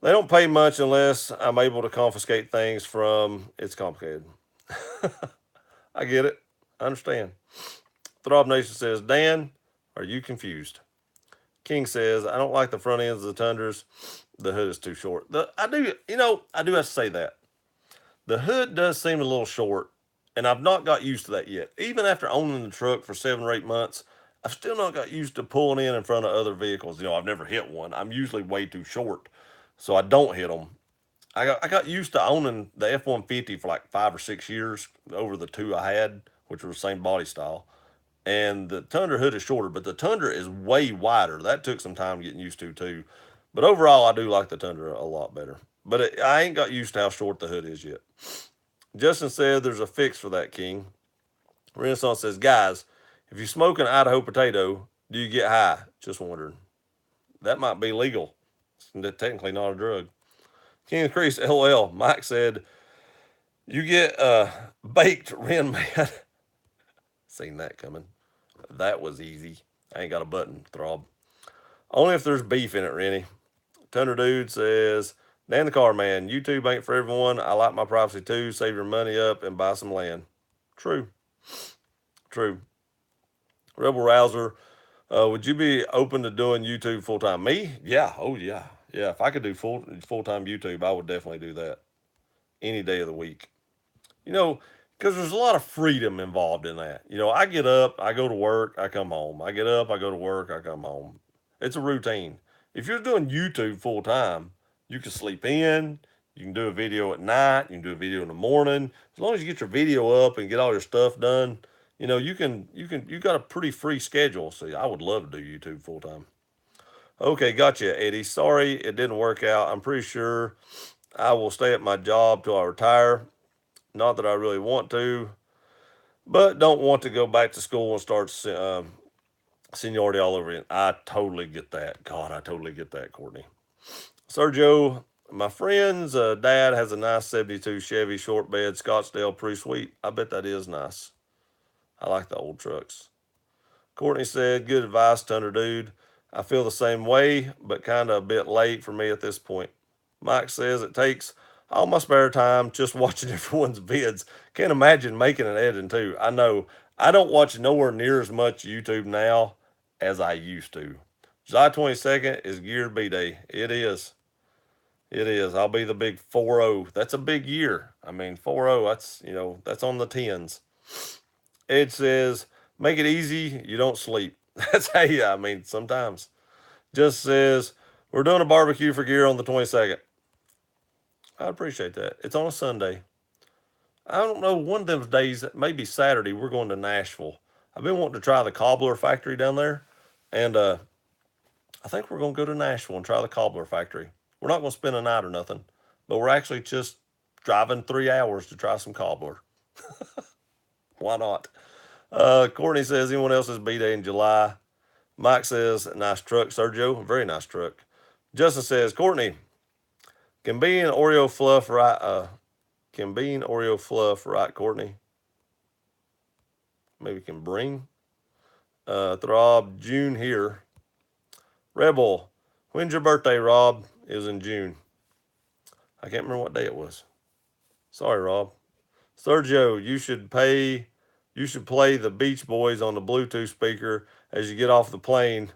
they don't pay much unless I'm able to confiscate things from. It's complicated. I get it. I understand. Throb Nation says, Dan, are you confused? King says, I don't like the front ends of the Tundras. The hood is too short. I do have to say that. The hood does seem a little short, and I've not got used to that yet. Even after owning the truck for 7 or 8 months, I've still not got used to pulling in front of other vehicles. I've never hit one. I'm usually way too short, so I don't hit them. I got used to owning the F 150 for like 5 or 6 years over the two I had, which were the same body style. And the Tundra hood is shorter, but the Tundra is way wider. That took some time getting used to too. But overall, I do like the Tundra a lot better. But I ain't got used to how short the hood is yet. Justin said there's a fix for that, King. Renaissance says, guys, if you smoke an Idaho potato, do you get high? Just wondering. That might be legal. It's technically not a drug. King of Crease, LOL. Mike said, you get baked, Ren Man. Seen that coming. That was easy. I ain't got a button, Throb. Only if there's beef in it, Rennie. Thunder Dude says, Dan the Car Man, YouTube ain't for everyone. I like my privacy too. Save your money up and buy some land. True. True. Rebel Rouser, would you be open to doing YouTube full time? Me? Yeah. Oh yeah. Yeah. If I could do full time YouTube, I would definitely do that any day of the week. You know, because there's a lot of freedom involved in that. I get up, I go to work, I come home. I get up, I go to work, I come home. It's a routine. If you're doing YouTube full time, you can sleep in, you can do a video at night, you can do a video in the morning. As long as you get your video up and get all your stuff done, you got a pretty free schedule. So I would love to do YouTube full time. Okay, gotcha, Eddie. Sorry it didn't work out. I'm pretty sure I will stay at my job till I retire. Not that I really want to, but don't want to go back to school and start seniority all over again. I totally get that. God, I totally get that, Courtney. Sergio, my friend's dad has a nice 72 Chevy short bed Scottsdale. Pretty sweet. I bet that is nice. I like the old trucks. Courtney said, good advice, Thunder Dude. I feel the same way, but kind of a bit late for me at this point. Mike says it takes all my spare time just watching everyone's vids. Can't imagine making an editing too. I know. I don't watch nowhere near as much YouTube now as I used to. July 22nd is Geared B Day. It is. It is. I'll be the big 4-0. That's a big year. I mean, 4-0, that's on the tens. It says, make it easy. You don't sleep. That's how I mean, sometimes. Just says, we're doing a barbecue for gear on the 22nd. I appreciate that. It's on a Sunday. I don't know, one of those days, maybe Saturday, we're going to Nashville. I've been wanting to try the cobbler factory down there. And I think we're going to go to Nashville and try the cobbler factory. We're not going to spend a night or nothing, but we're actually just driving 3 hours to try some cobbler. Why not? Courtney says, anyone else's B-Day in July? Mike says, nice truck, Sergio. Very nice truck. Justin says, Courtney, can being Oreo fluff right? Can being Oreo fluff right, Courtney? Maybe can bring. Throb, June here. Rebel, when's your birthday, Rob? It was in June. I can't remember what day it was. Sorry, Rob. Sergio, you should play the Beach Boys on the Bluetooth speaker as you get off the plane.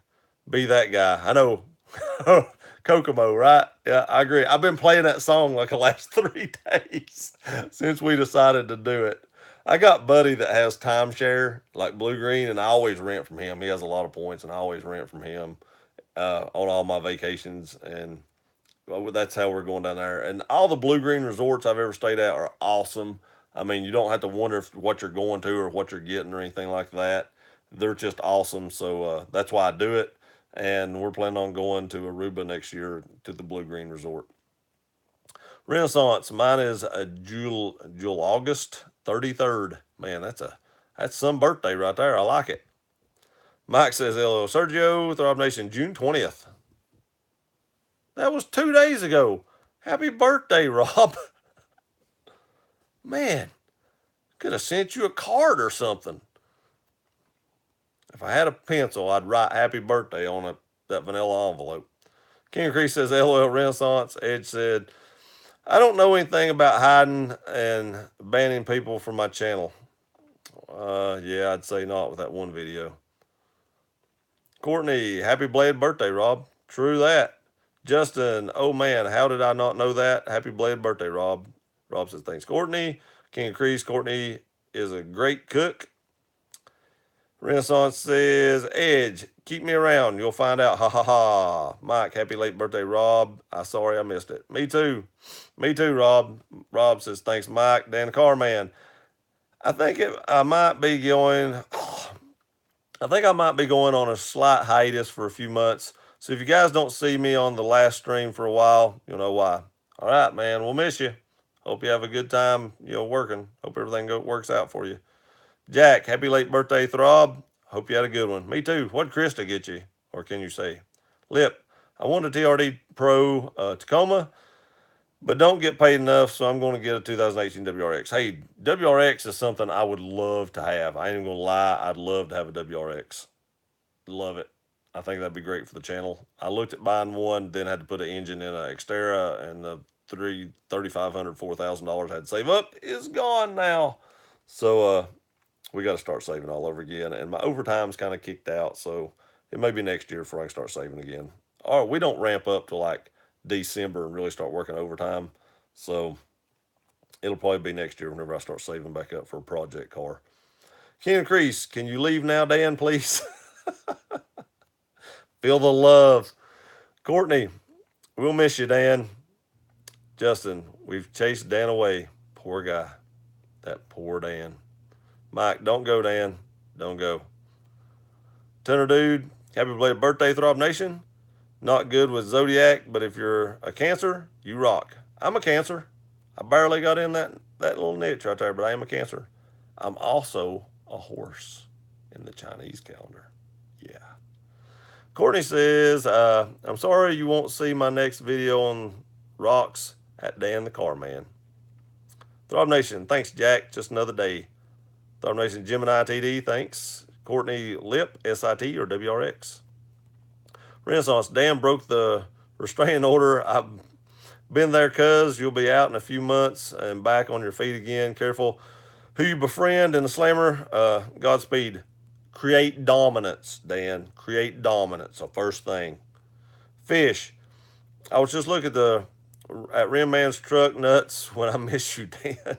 Be that guy. I know. Kokomo, right? Yeah, I agree. I've been playing that song like the last 3 days since we decided to do it. I got Buddy that has timeshare, like Blue Green, and I always rent from him. He has a lot of points, and I always rent from him on all my vacations. And well, that's how we're going down there. And all the Blue Green resorts I've ever stayed at are awesome. I mean, you don't have to wonder what you're going to or what you're getting or anything like that. They're just awesome. So that's why I do it. And we're planning on going to Aruba next year to the Blue Green Resort. Renaissance, mine is a June August 33rd. Man, that's some birthday right there. I like it. Mike says, hello, Sergio, Throb Nation, June 20th. That was 2 days ago. Happy birthday, Rob. Man, could have sent you a card or something. If I had a pencil, I'd write happy birthday on that vanilla envelope. King Crease says, LOL Renaissance. Edge said, I don't know anything about hiding and banning people from my channel. Yeah, I'd say not with that one video. Courtney, happy belated birthday, Rob. True that. Justin, oh man, how did I not know that? Happy belated birthday, Rob. Rob says, thanks, Courtney. King of Crease, Courtney is a great cook. Renaissance says, Edge, keep me around. You'll find out. Ha ha ha. Mike, happy late birthday, Rob. Sorry I missed it. Me too. Me too, Rob. Rob says, thanks, Mike. Dan the Carman. I think I might be going. I think I might be going on a slight hiatus for a few months. So if you guys don't see me on the last stream for a while, you'll know why. All right, man. We'll miss you. Hope you have a good time, working. Hope everything works out for you. Jack, happy late birthday, Throb. Hope you had a good one. Me too. What'd Krista get you? Or can you say? Lip, I want a TRD Pro Tacoma, but don't get paid enough, so I'm going to get a 2018 WRX. Hey, WRX is something I would love to have. I ain't even going to lie. I'd love to have a WRX. Love it. I think that'd be great for the channel. I looked at buying one, then had to put an engine in a Xterra, and the $3,500, $4,000 I had to save up is gone now. So we got to start saving all over again. And my overtime's kind of kicked out, so it may be next year before I can start saving again. Or we don't ramp up to like December and really start working overtime. So it'll probably be next year whenever I start saving back up for a project car. Ken Crease, can you leave now, Dan, please? Feel the love. Courtney, we'll miss you, Dan. Justin, we've chased Dan away. Poor guy. That poor Dan. Mike, don't go, Dan. Don't go. Tenor Dude, happy belated birthday, Throb Nation. Not good with Zodiac, but if you're a Cancer, you rock. I'm a Cancer. I barely got in that little niche right there, but I am a Cancer. I'm also a horse in the Chinese calendar. Yeah. Courtney says, I'm sorry you won't see my next video on rocks at Dan the Carman. Throb Nation, thanks, Jack. Just another day. Throb Nation, Gemini TD, thanks. Courtney Lip, SIT or WRX. Renaissance, Dan broke the restraining order. I've been there, cuz. You'll be out in a few months and back on your feet again. Careful who you befriend in the slammer. Godspeed. Create dominance, Dan. Create dominance. So first thing. Fish. I was just looking at Rim Man's truck nuts when I miss you, Dan.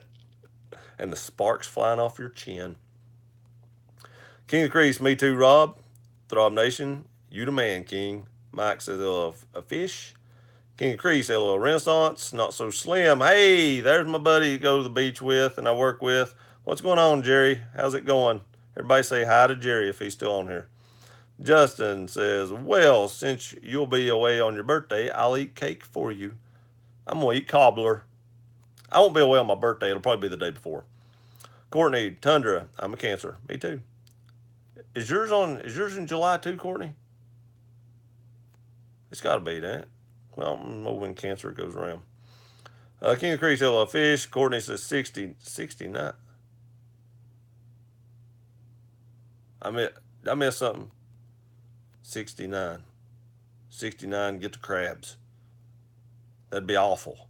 And the sparks flying off your chin. King of Crease, me too, Rob. Throb Nation, you the man, King. Mike says, a fish. King of Crease, LOL Renaissance, not so slim. Hey, there's my buddy you go to the beach with and I work with. What's going on, Jerry? How's it going? Everybody say hi to Jerry if he's still on here. Justin says, well, since you'll be away on your birthday, I'll eat cake for you. I'm going to eat cobbler. I won't be away on my birthday. It'll probably be the day before. Courtney, Tundra, I'm a Cancer. Me too. Is yours in July too, Courtney? It's got to be that. Well, when Cancer goes around. King of Crease, hello, fish. Courtney says 69. I missed something. 69. 69, get the crabs. That'd be awful.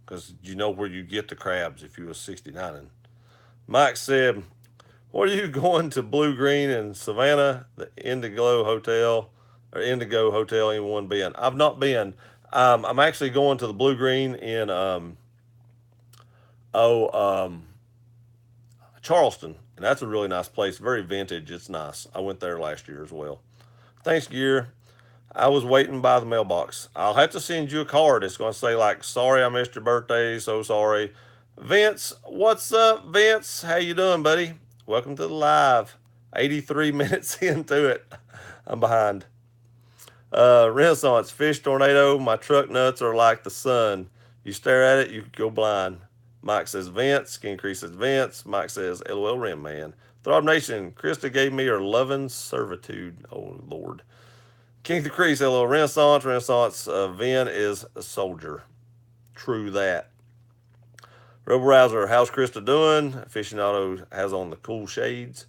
Because you know where you get the crabs if you was 69. And Mike said, what are you going to Blue Green in Savannah, the Indigo Hotel anyone been? I've not been. I'm actually going to the Blue Green in Charleston, and that's a really nice place. Very vintage. It's nice. I went there last year as well. Thanks, Gear. I was waiting by the mailbox. I'll have to send you a card. It's going to say like, sorry I missed your birthday. So sorry. Vince, what's up, Vince? How you doing, buddy? Welcome to the live. 83 minutes into it. I'm behind. Renaissance, fish tornado. My truck nuts are like the sun. You stare at it, you go blind. Mike says Vince. King Crease says Vince. Mike says LOL Rim Man. Throb Nation, Krista gave me her loving servitude. Oh, Lord. King the Crease, LOL Renaissance. Renaissance, Vin is a soldier. True that. Rebel Rouser, how's Krista doing? Aficionado has on the cool shades.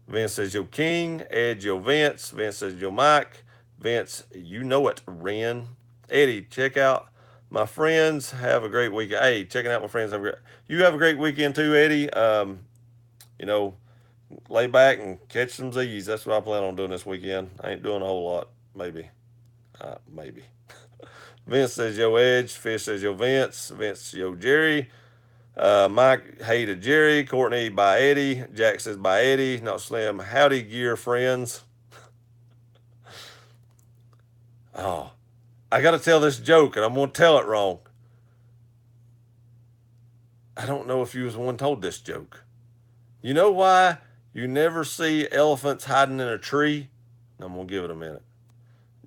Vince says, yo, King. Ed, yo, Vince. Vince says, yo, Mike. Vince, you know it, Ren. Eddie, check out my friends. Have a great weekend. Hey, checking out my friends. You have a great weekend too, Eddie. You know, lay back and catch some Z's. That's what I plan on doing this weekend. I ain't doing a whole lot. Maybe. Maybe. Vince says yo Edge. Fish says yo Vince. Vince yo Jerry. Mike, hey to Jerry. Courtney by Eddie. Jack says by Eddie. Not Slim. Howdy, gear friends. Oh, I got to tell this joke, and I'm going to tell it wrong. I don't know if you was the one told this joke. You know why you never see elephants hiding in a tree? I'm going to give it a minute.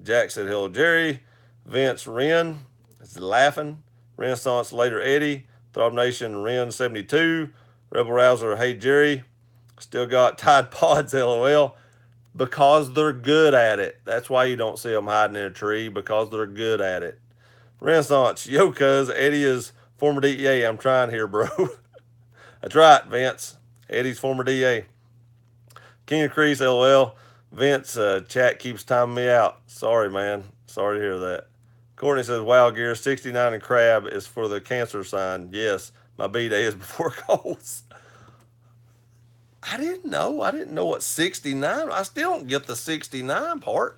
Jack said, hello, Jerry. Vince Wren is laughing. Renaissance later Eddie. Throb Nation Wren 72. Rebel Rouser, hey, Jerry. Still got Tide Pods, lol. Because they're good at it. That's why you don't see them hiding in a tree, because they're good at it. Renaissance, yo, cuz Eddie is former DEA. I'm trying here, bro. That's right, Vince. Eddie's former DA. King of Crease, lol. Vince, chat keeps timing me out. Sorry, man. Sorry to hear that. Courtney says, wow, Gear, 69 and crab is for the cancer sign. Yes, my B-day is before goals. I didn't know. I didn't know what 69. I still don't get the 69 part.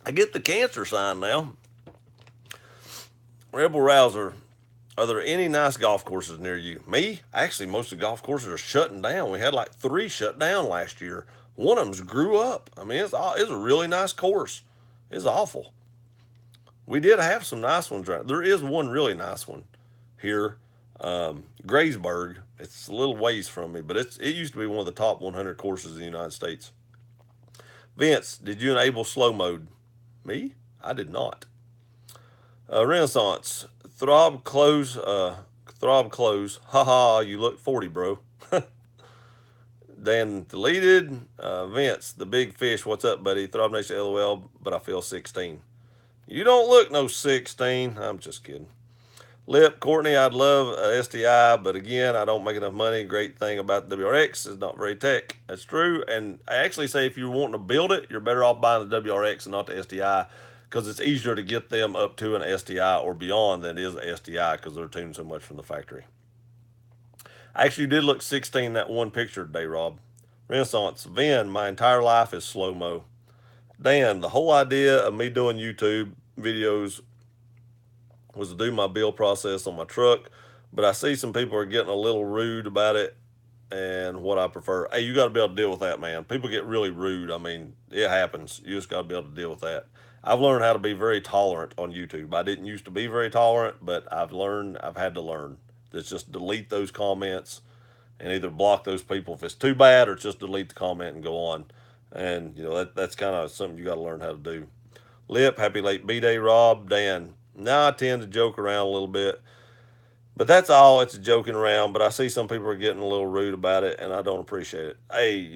I get the cancer sign now. Rebel Rouser, are there any nice golf courses near you? Me? Actually, most of the golf courses are shutting down. We had like 3 shut down last year. One of them's grew up. I mean, it's a really nice course. It's awful. We did have some nice ones. Right? There is one really nice one here, Graysburg. It's a little ways from me, but it used to be one of the top 100 courses in the United States. Vince, did you enable slow mode? Me? I did not. Renaissance, throb close. Haha, you look 40, bro. Dan deleted. Vince, the big fish. What's up, buddy? Throb Nation, lol. But I feel 16. You don't look no 16. I'm just kidding. Lip, Courtney, I'd love a STI, but again, I don't make enough money. Great thing about the WRX is not very tech. That's true. And I actually say if you're wanting to build it, you're better off buying the WRX and not the STI, because it's easier to get them up to an STI or beyond than it is an STI, because they're tuned so much from the factory. I actually did look 16 that one picture today, Rob. Renaissance, Vin, my entire life is slow mo. Dan, the whole idea of me doing YouTube videos was to do my build process on my truck, but I see some people are getting a little rude about it and what I prefer. Hey, you got to be able to deal with that, man. People get really rude. I mean, it happens. You just got to be able to deal with that. I've learned how to be very tolerant on YouTube. I didn't used to be very tolerant, but I've had to learn. Let's just delete those comments and either block those people if it's too bad, or just delete the comment and go on. And, that's kind of something you got to learn how to do. Lip, happy late B-Day, Rob. Dan, now I tend to joke around a little bit, but that's all. It's joking around, but I see some people are getting a little rude about it, and I don't appreciate it. Hey,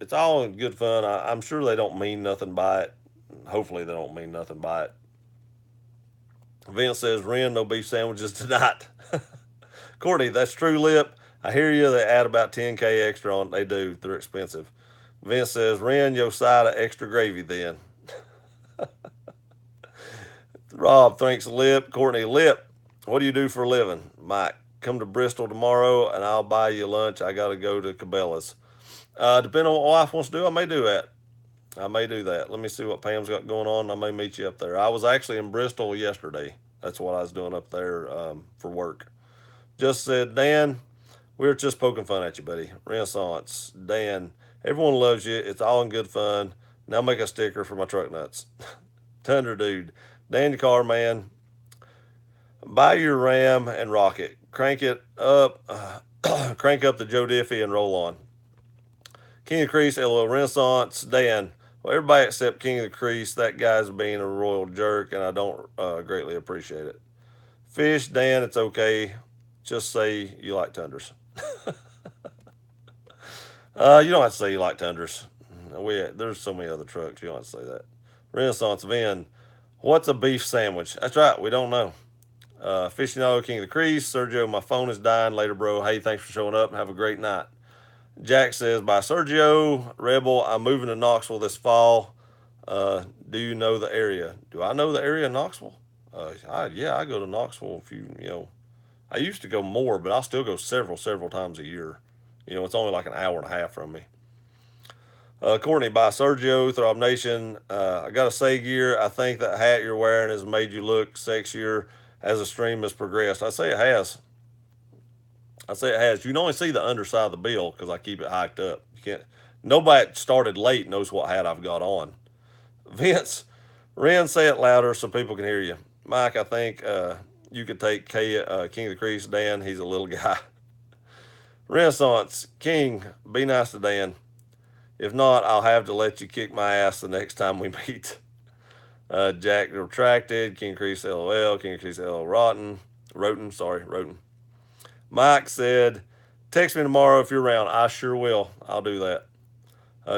it's all in good fun. I'm sure they don't mean nothing by it. Hopefully they don't mean nothing by it. Vince says, Ren, no beef sandwiches tonight. Courtney, that's true, Lip. I hear you. They add about 10K extra on. They do. They're expensive. Vince says, Ren, your side of extra gravy then. Rob, thanks, Lip. Courtney, Lip, what do you do for a living? Mike, come to Bristol tomorrow and I'll buy you lunch. I got to go to Cabela's. Depending on what my wife wants to do, I may do that. Let me see what Pam's got going on. I may meet you up there. I was actually in Bristol yesterday. That's what I was doing up there for work. Just said, Dan, we were just poking fun at you, buddy. Renaissance. Dan, everyone loves you. It's all in good fun. Now make a sticker for my truck nuts. Thunder dude. Dan your car, man. Buy your Ram and rock it. Crank it up. Crank up the Joe Diffie and roll on. King of Crease, LOL Renaissance. Dan. Well, everybody except King of the Crease. That guy's being a royal jerk, and I don't greatly appreciate it. Fish, Dan, it's okay. Just say you like Tundras. You don't have to say you like Tundras. There's so many other trucks. You don't have to say that. Renaissance Vin, what's a beef sandwich? That's right. We don't know. Aficionado King of the Crease. Sergio, my phone is dying. Later, bro. Hey, thanks for showing up and have a great night. Jack says, by Sergio, Rebel, I'm moving to Knoxville this fall. Do you know the area? Do I know the area of Knoxville? I go to Knoxville I used to go more, but I'll still go several times a year. You know, it's only like an hour and a half from me. Courtney by Sergio, Throb Nation. I got to say, Gear, I think that hat you're wearing has made you look sexier as the stream has progressed. I say it has. I say it has. You can only see the underside of the bill because I keep it hiked up. You can't. Nobody that started late knows what hat I've got on. Vince, Ren, say it louder so people can hear you. Mike, I think you could take King of the Crease. Dan, he's a little guy. Renaissance, King, be nice to Dan. If not, I'll have to let you kick my ass the next time we meet. Jack retracted. King Crease LOL. King Crease LOL rotten. Roten. Mike said, text me tomorrow if you're around. I sure will. I'll do that.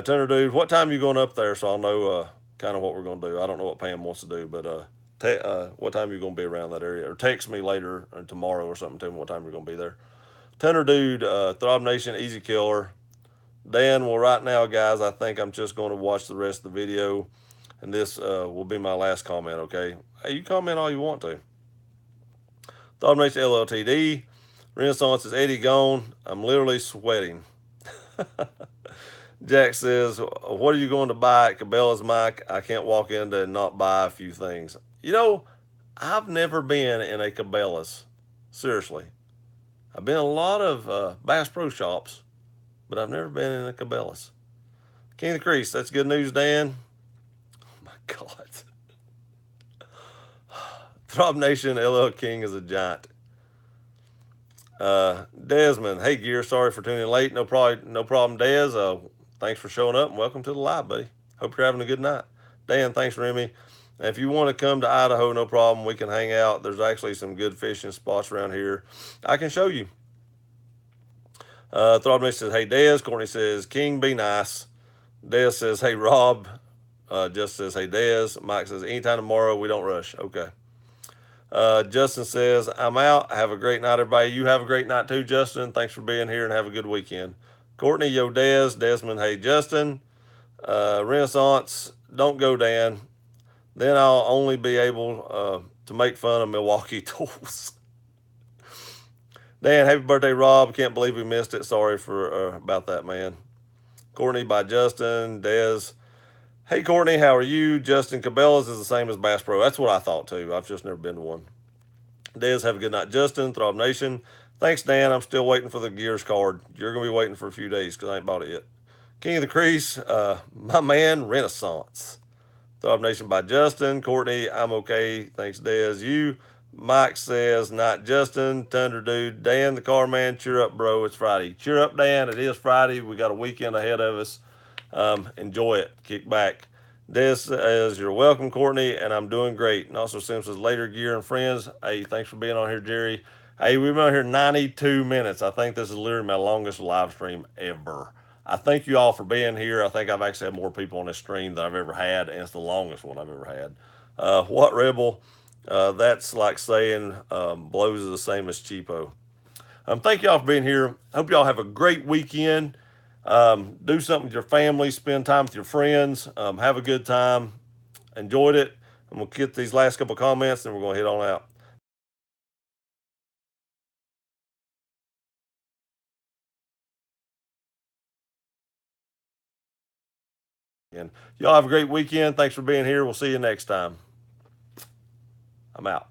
Tenor Dude, what time are you going up there so I'll know kind of what we're going to do? I don't know what Pam wants to do, but what time are you going to be around that area? Or text me later or tomorrow or something. Tell me what time you're going to be there. Tenor Dude, Throb Nation, Easy Killer. Dan, well, right now, guys, I think I'm just going to watch the rest of the video, and this will be my last comment, okay? Hey, you comment all you want to. Thought Nation LLTD. Renaissance is Eddie gone. I'm literally sweating. Jack says, what are you going to buy at Cabela's, Mike? I can't walk into and not buy a few things. You know, I've never been in a Cabela's. Seriously. I've been in a lot of Bass Pro Shops, but I've never been in a Cabela's. King of the Crease, that's good news, Dan. Oh my God. Throb Nation, LL King is a giant. Desmond, hey Gear, sorry for tuning in late. No problem, Des. Thanks for showing up and welcome to the live, buddy. Hope you're having a good night. Dan, thanks, Remy. And if you want to come to Idaho, no problem. We can hang out. There's actually some good fishing spots around here. I can show you. Throb Nation says, hey Des. Courtney says, King, be nice. Des says, hey Rob. Just says, hey Des. Mike says, anytime tomorrow, we don't rush. Okay. Justin says, I'm out. Have a great night, everybody. You have a great night too, Justin. Thanks for being here and have a good weekend. Courtney, yo, Desmond, hey, Justin. Renaissance, don't go, Dan. Then I'll only be able to make fun of Milwaukee tools. Dan, happy birthday, Rob. Can't believe we missed it. Sorry for about that, man. Courtney by Justin. Des, hey, Courtney, how are you? Justin, Cabela's is the same as Bass Pro. That's what I thought, too. I've just never been to one. Des, have a good night. Justin, Throb Nation. Thanks, Dan. I'm still waiting for the Gears card. You're going to be waiting for a few days because I ain't bought it yet. King of the Crease, my man, Renaissance. Throb Nation by Justin. Courtney, I'm okay. Thanks, Des. You. Mike says, not Justin. Thunder Dude. Dan, the car man. Cheer up, bro. It's Friday. Cheer up, Dan. It is Friday. We got a weekend ahead of us. Enjoy it. Kick back. Des says, you're welcome, Courtney, and I'm doing great. And also Simpsons Later Gear and Friends. Hey, thanks for being on here, Jerry. Hey, we've been on here 92 minutes. I think this is literally my longest live stream ever. I thank you all for being here. I think I've actually had more people on this stream than I've ever had, and it's the longest one I've ever had. What Rebel? That's like saying blows is the same as cheapo. Thank y'all for being here. Hope y'all have a great weekend. Do something with your family, spend time with your friends, have a good time. Enjoyed it. I'm going to get these last couple comments and we're going to head on out. And y'all have a great weekend. Thanks for being here. We'll see you next time. I'm out.